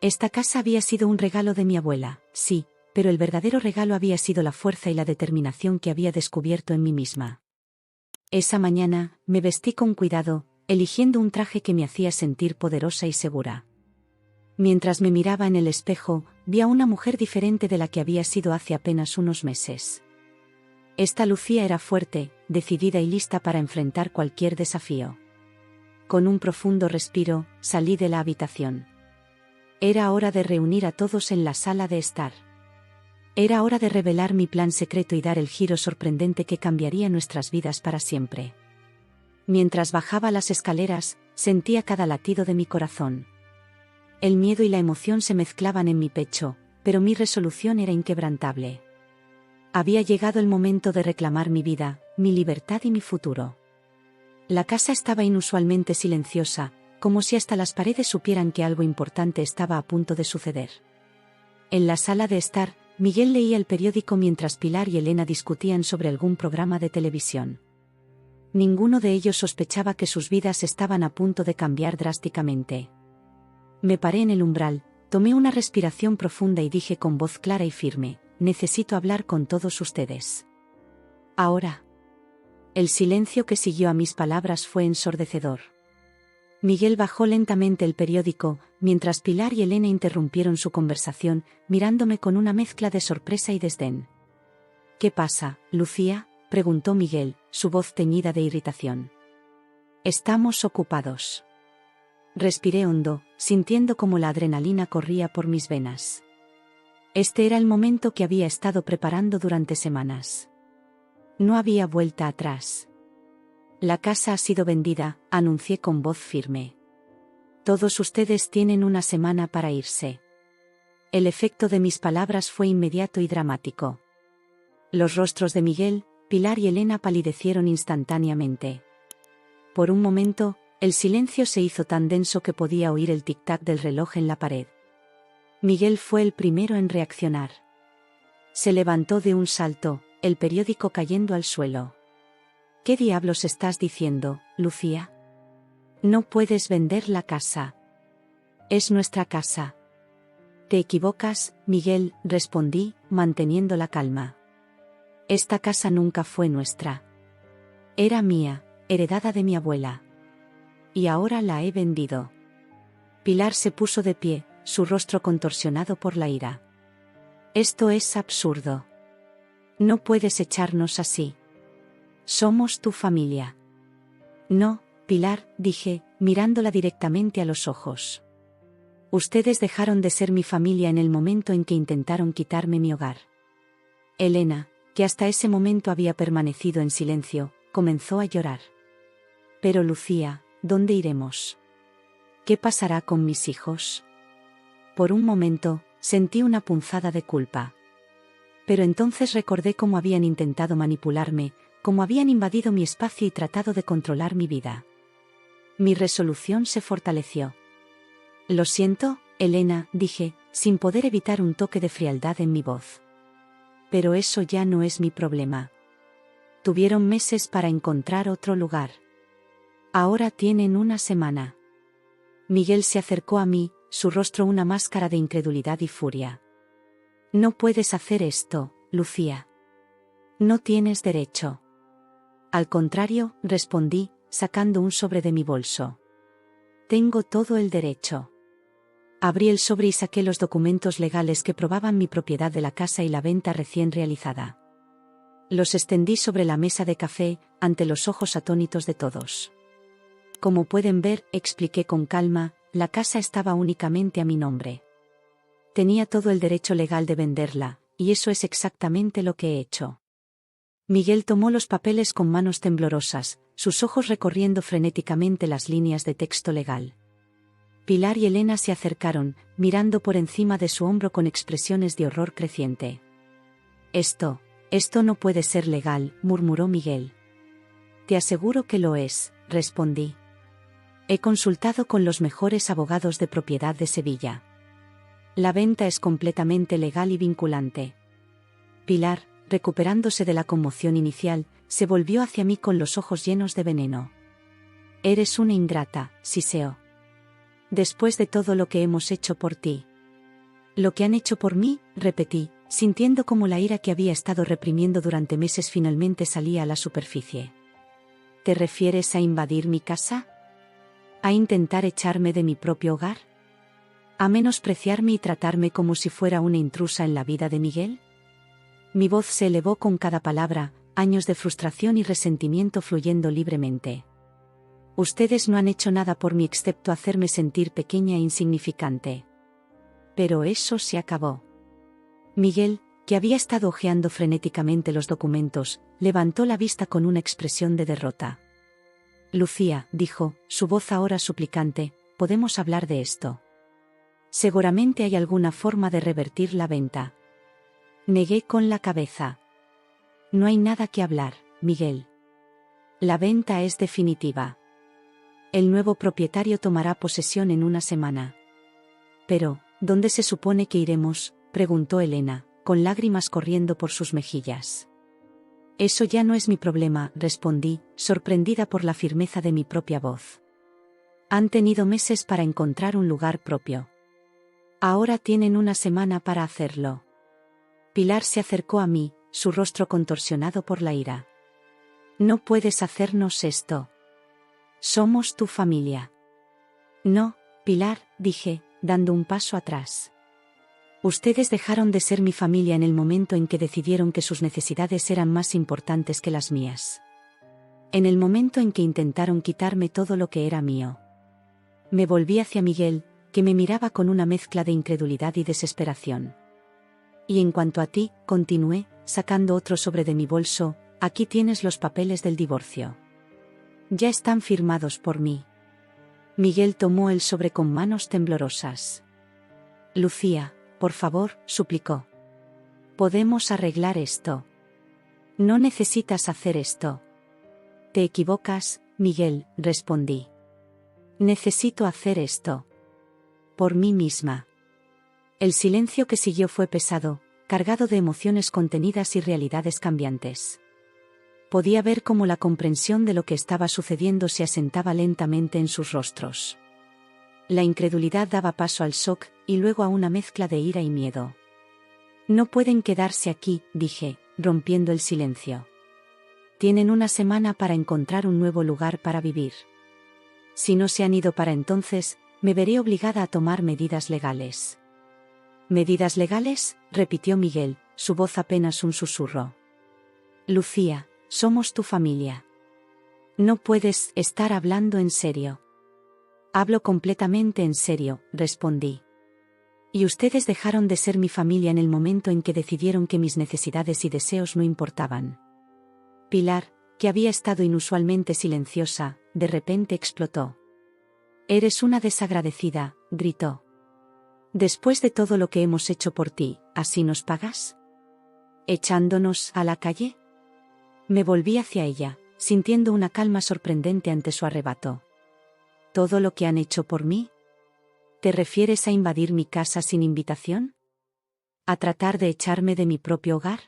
Esta casa había sido un regalo de mi abuela, sí, pero el verdadero regalo había sido la fuerza y la determinación que había descubierto en mí misma. Esa mañana, me vestí con cuidado, eligiendo un traje que me hacía sentir poderosa y segura. Mientras me miraba en el espejo, vi a una mujer diferente de la que había sido hace apenas unos meses. Esta Lucía era fuerte, decidida y lista para enfrentar cualquier desafío. Con un profundo respiro, salí de la habitación. Era hora de reunir a todos en la sala de estar. Era hora de revelar mi plan secreto y dar el giro sorprendente que cambiaría nuestras vidas para siempre. Mientras bajaba las escaleras, sentía cada latido de mi corazón. El miedo y la emoción se mezclaban en mi pecho, pero mi resolución era inquebrantable. Había llegado el momento de reclamar mi vida, mi libertad y mi futuro. La casa estaba inusualmente silenciosa, como si hasta las paredes supieran que algo importante estaba a punto de suceder. En la sala de estar, Miguel leía el periódico mientras Pilar y Elena discutían sobre algún programa de televisión. Ninguno de ellos sospechaba que sus vidas estaban a punto de cambiar drásticamente. Me paré en el umbral, tomé una respiración profunda y dije con voz clara y firme: necesito hablar con todos ustedes. Ahora. El silencio que siguió a mis palabras fue ensordecedor. Miguel bajó lentamente el periódico, mientras Pilar y Elena interrumpieron su conversación, mirándome con una mezcla de sorpresa y desdén. ¿Qué pasa, Lucía?, preguntó Miguel, su voz teñida de irritación. Estamos ocupados. Respiré hondo, sintiendo como la adrenalina corría por mis venas. Este era el momento que había estado preparando durante semanas. No había vuelta atrás. La casa ha sido vendida, anuncié con voz firme. Todos ustedes tienen una semana para irse. El efecto de mis palabras fue inmediato y dramático. Los rostros de Miguel, Pilar y Elena palidecieron instantáneamente. Por un momento, el silencio se hizo tan denso que podía oír el tic-tac del reloj en la pared. Miguel fue el primero en reaccionar. Se levantó de un salto, el periódico cayendo al suelo. ¿Qué diablos estás diciendo, Lucía? No puedes vender la casa. Es nuestra casa. Te equivocas, Miguel, respondí, manteniendo la calma. Esta casa nunca fue nuestra. Era mía, heredada de mi abuela. Y ahora la he vendido. Pilar se puso de pie, su rostro contorsionado por la ira. Esto es absurdo. No puedes echarnos así. Somos tu familia. No, Pilar, dije, mirándola directamente a los ojos. Ustedes dejaron de ser mi familia en el momento en que intentaron quitarme mi hogar. Elena, que hasta ese momento había permanecido en silencio, comenzó a llorar. Pero Lucía, ¿dónde iremos? ¿Qué pasará con mis hijos? Por un momento, sentí una punzada de culpa. Pero entonces recordé cómo habían intentado manipularme, cómo habían invadido mi espacio y tratado de controlar mi vida. Mi resolución se fortaleció. Lo siento, Elena, dije, sin poder evitar un toque de frialdad en mi voz. Pero eso ya no es mi problema. Tuvieron meses para encontrar otro lugar. Ahora tienen una semana. Miguel se acercó a mí, su rostro una máscara de incredulidad y furia. No puedes hacer esto, Lucía. No tienes derecho. Al contrario, respondí, sacando un sobre de mi bolso. Tengo todo el derecho. Abrí el sobre y saqué los documentos legales que probaban mi propiedad de la casa y la venta recién realizada. Los extendí sobre la mesa de café, ante los ojos atónitos de todos. Como pueden ver, expliqué con calma, la casa estaba únicamente a mi nombre. Tenía todo el derecho legal de venderla, y eso es exactamente lo que he hecho. Miguel tomó los papeles con manos temblorosas, sus ojos recorriendo frenéticamente las líneas de texto legal. Pilar y Elena se acercaron, mirando por encima de su hombro con expresiones de horror creciente. Esto no puede ser legal, murmuró Miguel. Te aseguro que lo es, respondí. He consultado con los mejores abogados de propiedad de Sevilla. La venta es completamente legal y vinculante. Pilar, recuperándose de la conmoción inicial, se volvió hacia mí con los ojos llenos de veneno. Eres una ingrata, siseó. Después de todo lo que hemos hecho por ti. Lo que han hecho por mí, repetí, sintiendo como la ira que había estado reprimiendo durante meses finalmente salía a la superficie. ¿Te refieres a invadir mi casa? ¿A intentar echarme de mi propio hogar? ¿A menospreciarme y tratarme como si fuera una intrusa en la vida de Miguel? Mi voz se elevó con cada palabra, años de frustración y resentimiento fluyendo libremente. Ustedes no han hecho nada por mí excepto hacerme sentir pequeña e insignificante. Pero eso se acabó. Miguel, que había estado hojeando frenéticamente los documentos, levantó la vista con una expresión de derrota. Lucía, dijo, su voz ahora suplicante, podemos hablar de esto. Seguramente hay alguna forma de revertir la venta. Negué con la cabeza. No hay nada que hablar, Miguel. La venta es definitiva. El nuevo propietario tomará posesión en una semana. Pero, ¿dónde se supone que iremos?, preguntó Elena, con lágrimas corriendo por sus mejillas. Eso ya no es mi problema, respondí, sorprendida por la firmeza de mi propia voz. Han tenido meses para encontrar un lugar propio. Ahora tienen una semana para hacerlo. Pilar se acercó a mí, su rostro contorsionado por la ira. No puedes hacernos esto. Somos tu familia. No, Pilar, dije, dando un paso atrás. Ustedes dejaron de ser mi familia en el momento en que decidieron que sus necesidades eran más importantes que las mías. En el momento en que intentaron quitarme todo lo que era mío. Me volví hacia Miguel, que me miraba con una mezcla de incredulidad y desesperación. Y en cuanto a ti, continué, sacando otro sobre de mi bolso, aquí tienes los papeles del divorcio. Ya están firmados por mí. Miguel tomó el sobre con manos temblorosas. Lucía, por favor, suplicó. Podemos arreglar esto. No necesitas hacer esto. Te equivocas, Miguel, respondí. Necesito hacer esto. Por mí misma. El silencio que siguió fue pesado, cargado de emociones contenidas y realidades cambiantes. Podía ver cómo la comprensión de lo que estaba sucediendo se asentaba lentamente en sus rostros. La incredulidad daba paso al shock, y luego a una mezcla de ira y miedo. No pueden quedarse aquí, dije, rompiendo el silencio. Tienen una semana para encontrar un nuevo lugar para vivir. Si no se han ido para entonces, me veré obligada a tomar medidas legales. ¿Medidas legales?, repitió Miguel, su voz apenas un susurro. Lucía, somos tu familia. No puedes estar hablando en serio. Hablo completamente en serio, respondí. Y ustedes dejaron de ser mi familia en el momento en que decidieron que mis necesidades y deseos no importaban. Pilar, que había estado inusualmente silenciosa, de repente explotó. Eres una desagradecida, gritó. Después de todo lo que hemos hecho por ti, ¿así nos pagas? ¿Echándonos a la calle? Me volví hacia ella, sintiendo una calma sorprendente ante su arrebato. ¿Todo lo que han hecho por mí? ¿Te refieres a invadir mi casa sin invitación? ¿A tratar de echarme de mi propio hogar?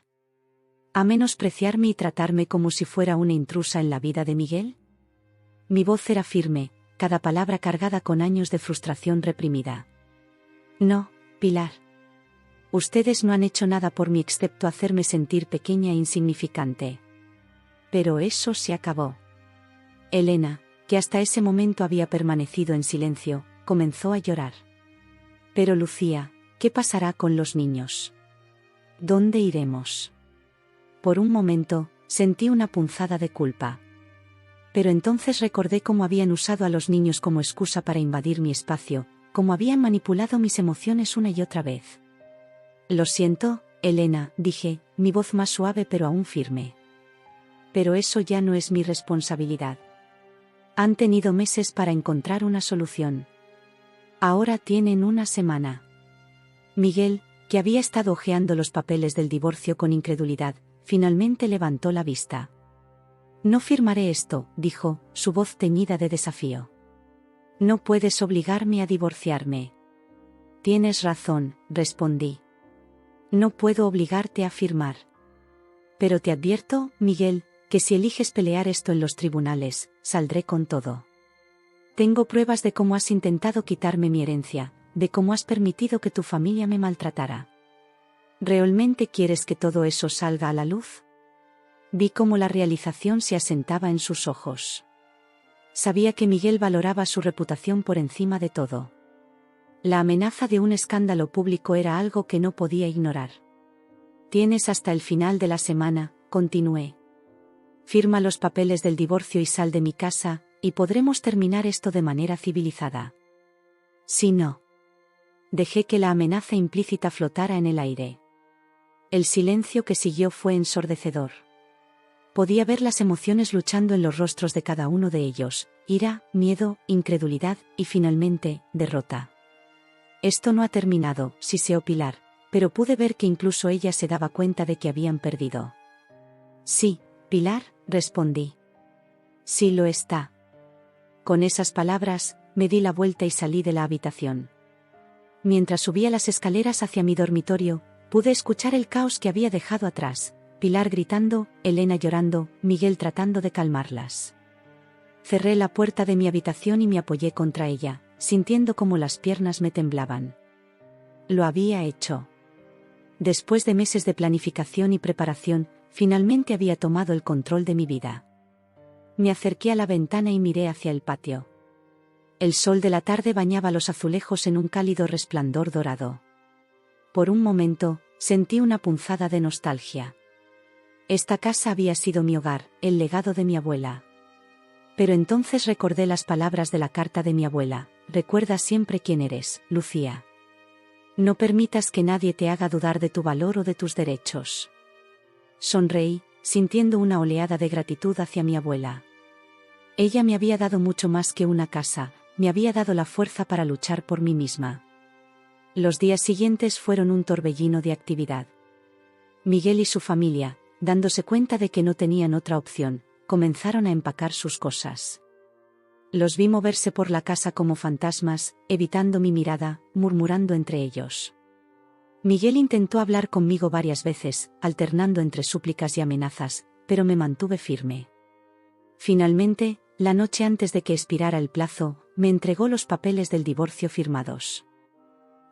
¿A menospreciarme y tratarme como si fuera una intrusa en la vida de Miguel? Mi voz era firme, cada palabra cargada con años de frustración reprimida. No, Pilar. Ustedes no han hecho nada por mí excepto hacerme sentir pequeña e insignificante. Pero eso se acabó. Elena, que hasta ese momento había permanecido en silencio, comenzó a llorar. Pero Lucía, ¿qué pasará con los niños? ¿Dónde iremos? Por un momento, sentí una punzada de culpa. Pero entonces recordé cómo habían usado a los niños como excusa para invadir mi espacio, cómo habían manipulado mis emociones una y otra vez. Lo siento, Elena, dije, mi voz más suave pero aún firme. Pero eso ya no es mi responsabilidad. Han tenido meses para encontrar una solución. Ahora tienen una semana. Miguel, que había estado hojeando los papeles del divorcio con incredulidad, finalmente levantó la vista. No firmaré esto, dijo, su voz teñida de desafío. No puedes obligarme a divorciarme. Tienes razón, respondí. No puedo obligarte a firmar. Pero te advierto, Miguel, que si eliges pelear esto en los tribunales, saldré con todo. Tengo pruebas de cómo has intentado quitarme mi herencia, de cómo has permitido que tu familia me maltratara. ¿Realmente quieres que todo eso salga a la luz? Vi cómo la realización se asentaba en sus ojos. Sabía que Miguel valoraba su reputación por encima de todo. La amenaza de un escándalo público era algo que no podía ignorar. Tienes hasta el final de la semana, continué. Firma los papeles del divorcio y sal de mi casa, y podremos terminar esto de manera civilizada. Si no. Dejé que la amenaza implícita flotara en el aire. El silencio que siguió fue ensordecedor. Podía ver las emociones luchando en los rostros de cada uno de ellos, ira, miedo, incredulidad y finalmente, derrota. Esto no ha terminado, siseó Pilar, pero pude ver que incluso ella se daba cuenta de que habían perdido. Sí, Pilar, respondí. Sí lo está. Con esas palabras, me di la vuelta y salí de la habitación. Mientras subía las escaleras hacia mi dormitorio, pude escuchar el caos que había dejado atrás, Pilar gritando, Elena llorando, Miguel tratando de calmarlas. Cerré la puerta de mi habitación y me apoyé contra ella, sintiendo cómo las piernas me temblaban. Lo había hecho. Después de meses de planificación y preparación, finalmente había tomado el control de mi vida. Me acerqué a la ventana y miré hacia el patio. El sol de la tarde bañaba los azulejos en un cálido resplandor dorado. Por un momento, sentí una punzada de nostalgia. Esta casa había sido mi hogar, el legado de mi abuela. Pero entonces recordé las palabras de la carta de mi abuela: recuerda siempre quién eres, Lucía. No permitas que nadie te haga dudar de tu valor o de tus derechos. Sonreí, sintiendo una oleada de gratitud hacia mi abuela. Ella me había dado mucho más que una casa, me había dado la fuerza para luchar por mí misma. Los días siguientes fueron un torbellino de actividad. Miguel y su familia, dándose cuenta de que no tenían otra opción, comenzaron a empacar sus cosas. Los vi moverse por la casa como fantasmas, evitando mi mirada, murmurando entre ellos. Miguel intentó hablar conmigo varias veces, alternando entre súplicas y amenazas, pero me mantuve firme. Finalmente, la noche antes de que expirara el plazo, me entregó los papeles del divorcio firmados.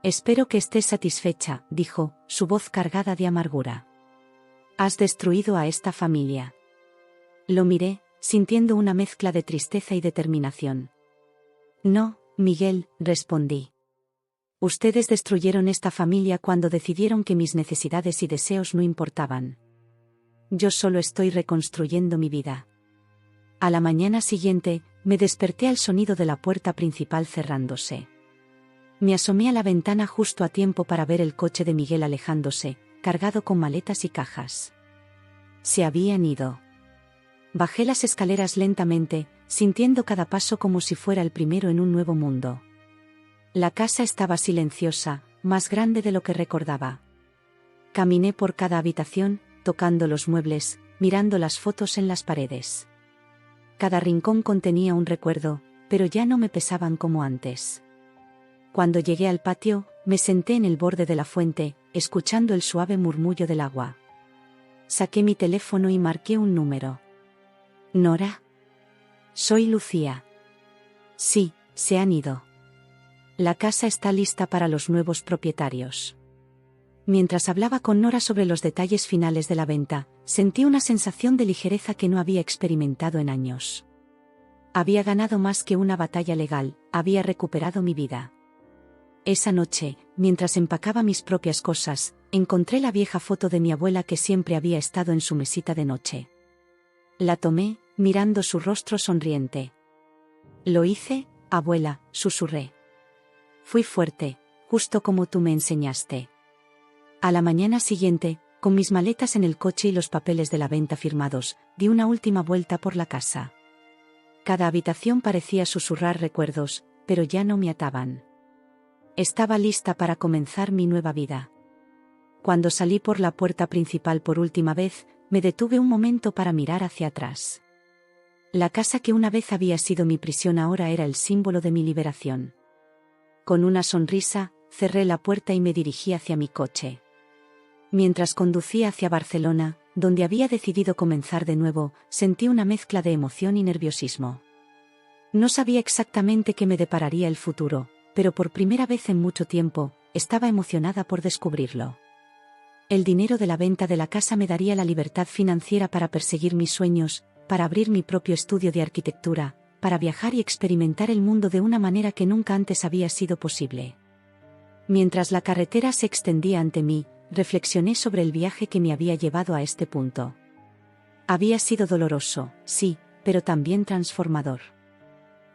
Espero que estés satisfecha, dijo, su voz cargada de amargura. Has destruido a esta familia. Lo miré, sintiendo una mezcla de tristeza y determinación. No, Miguel, respondí. Ustedes destruyeron esta familia cuando decidieron que mis necesidades y deseos no importaban. Yo solo estoy reconstruyendo mi vida. A la mañana siguiente, me desperté al sonido de la puerta principal cerrándose. Me asomé a la ventana justo a tiempo para ver el coche de Miguel alejándose, cargado con maletas y cajas. Se habían ido. Bajé las escaleras lentamente, sintiendo cada paso como si fuera el primero en un nuevo mundo. La casa estaba silenciosa, más grande de lo que recordaba. Caminé por cada habitación, tocando los muebles, mirando las fotos en las paredes. Cada rincón contenía un recuerdo, pero ya no me pesaban como antes. Cuando llegué al patio, me senté en el borde de la fuente, escuchando el suave murmullo del agua. Saqué mi teléfono y marqué un número. ¿Nora? Soy Lucía. Sí, se han ido. La casa está lista para los nuevos propietarios. Mientras hablaba con Nora sobre los detalles finales de la venta, sentí una sensación de ligereza que no había experimentado en años. Había ganado más que una batalla legal, había recuperado mi vida. Esa noche, mientras empacaba mis propias cosas, encontré la vieja foto de mi abuela que siempre había estado en su mesita de noche. La tomé, mirando su rostro sonriente. «Lo hice, abuela», susurré. «Fui fuerte, justo como tú me enseñaste». A la mañana siguiente, con mis maletas en el coche y los papeles de la venta firmados, di una última vuelta por la casa. Cada habitación parecía susurrar recuerdos, pero ya no me ataban. Estaba lista para comenzar mi nueva vida. Cuando salí por la puerta principal por última vez, me detuve un momento para mirar hacia atrás. La casa que una vez había sido mi prisión ahora era el símbolo de mi liberación. Con una sonrisa, cerré la puerta y me dirigí hacia mi coche. Mientras conducía hacia Barcelona, donde había decidido comenzar de nuevo, sentí una mezcla de emoción y nerviosismo. No sabía exactamente qué me depararía el futuro, pero por primera vez en mucho tiempo, estaba emocionada por descubrirlo. El dinero de la venta de la casa me daría la libertad financiera para perseguir mis sueños, para abrir mi propio estudio de arquitectura, para viajar y experimentar el mundo de una manera que nunca antes había sido posible. Mientras la carretera se extendía ante mí, reflexioné sobre el viaje que me había llevado a este punto. Había sido doloroso, sí, pero también transformador.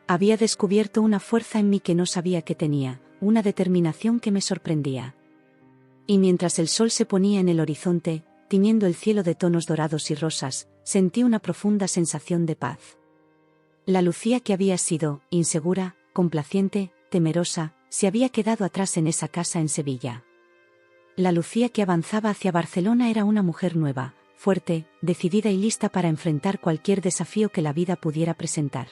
Había descubierto una fuerza en mí que no sabía que tenía, una determinación que me sorprendía. Y mientras el sol se ponía en el horizonte, tiñendo el cielo de tonos dorados y rosas, sentí una profunda sensación de paz. La Lucía que había sido, insegura, complaciente, temerosa, se había quedado atrás en esa casa en Sevilla. La Lucía que avanzaba hacia Barcelona era una mujer nueva, fuerte, decidida y lista para enfrentar cualquier desafío que la vida pudiera presentar.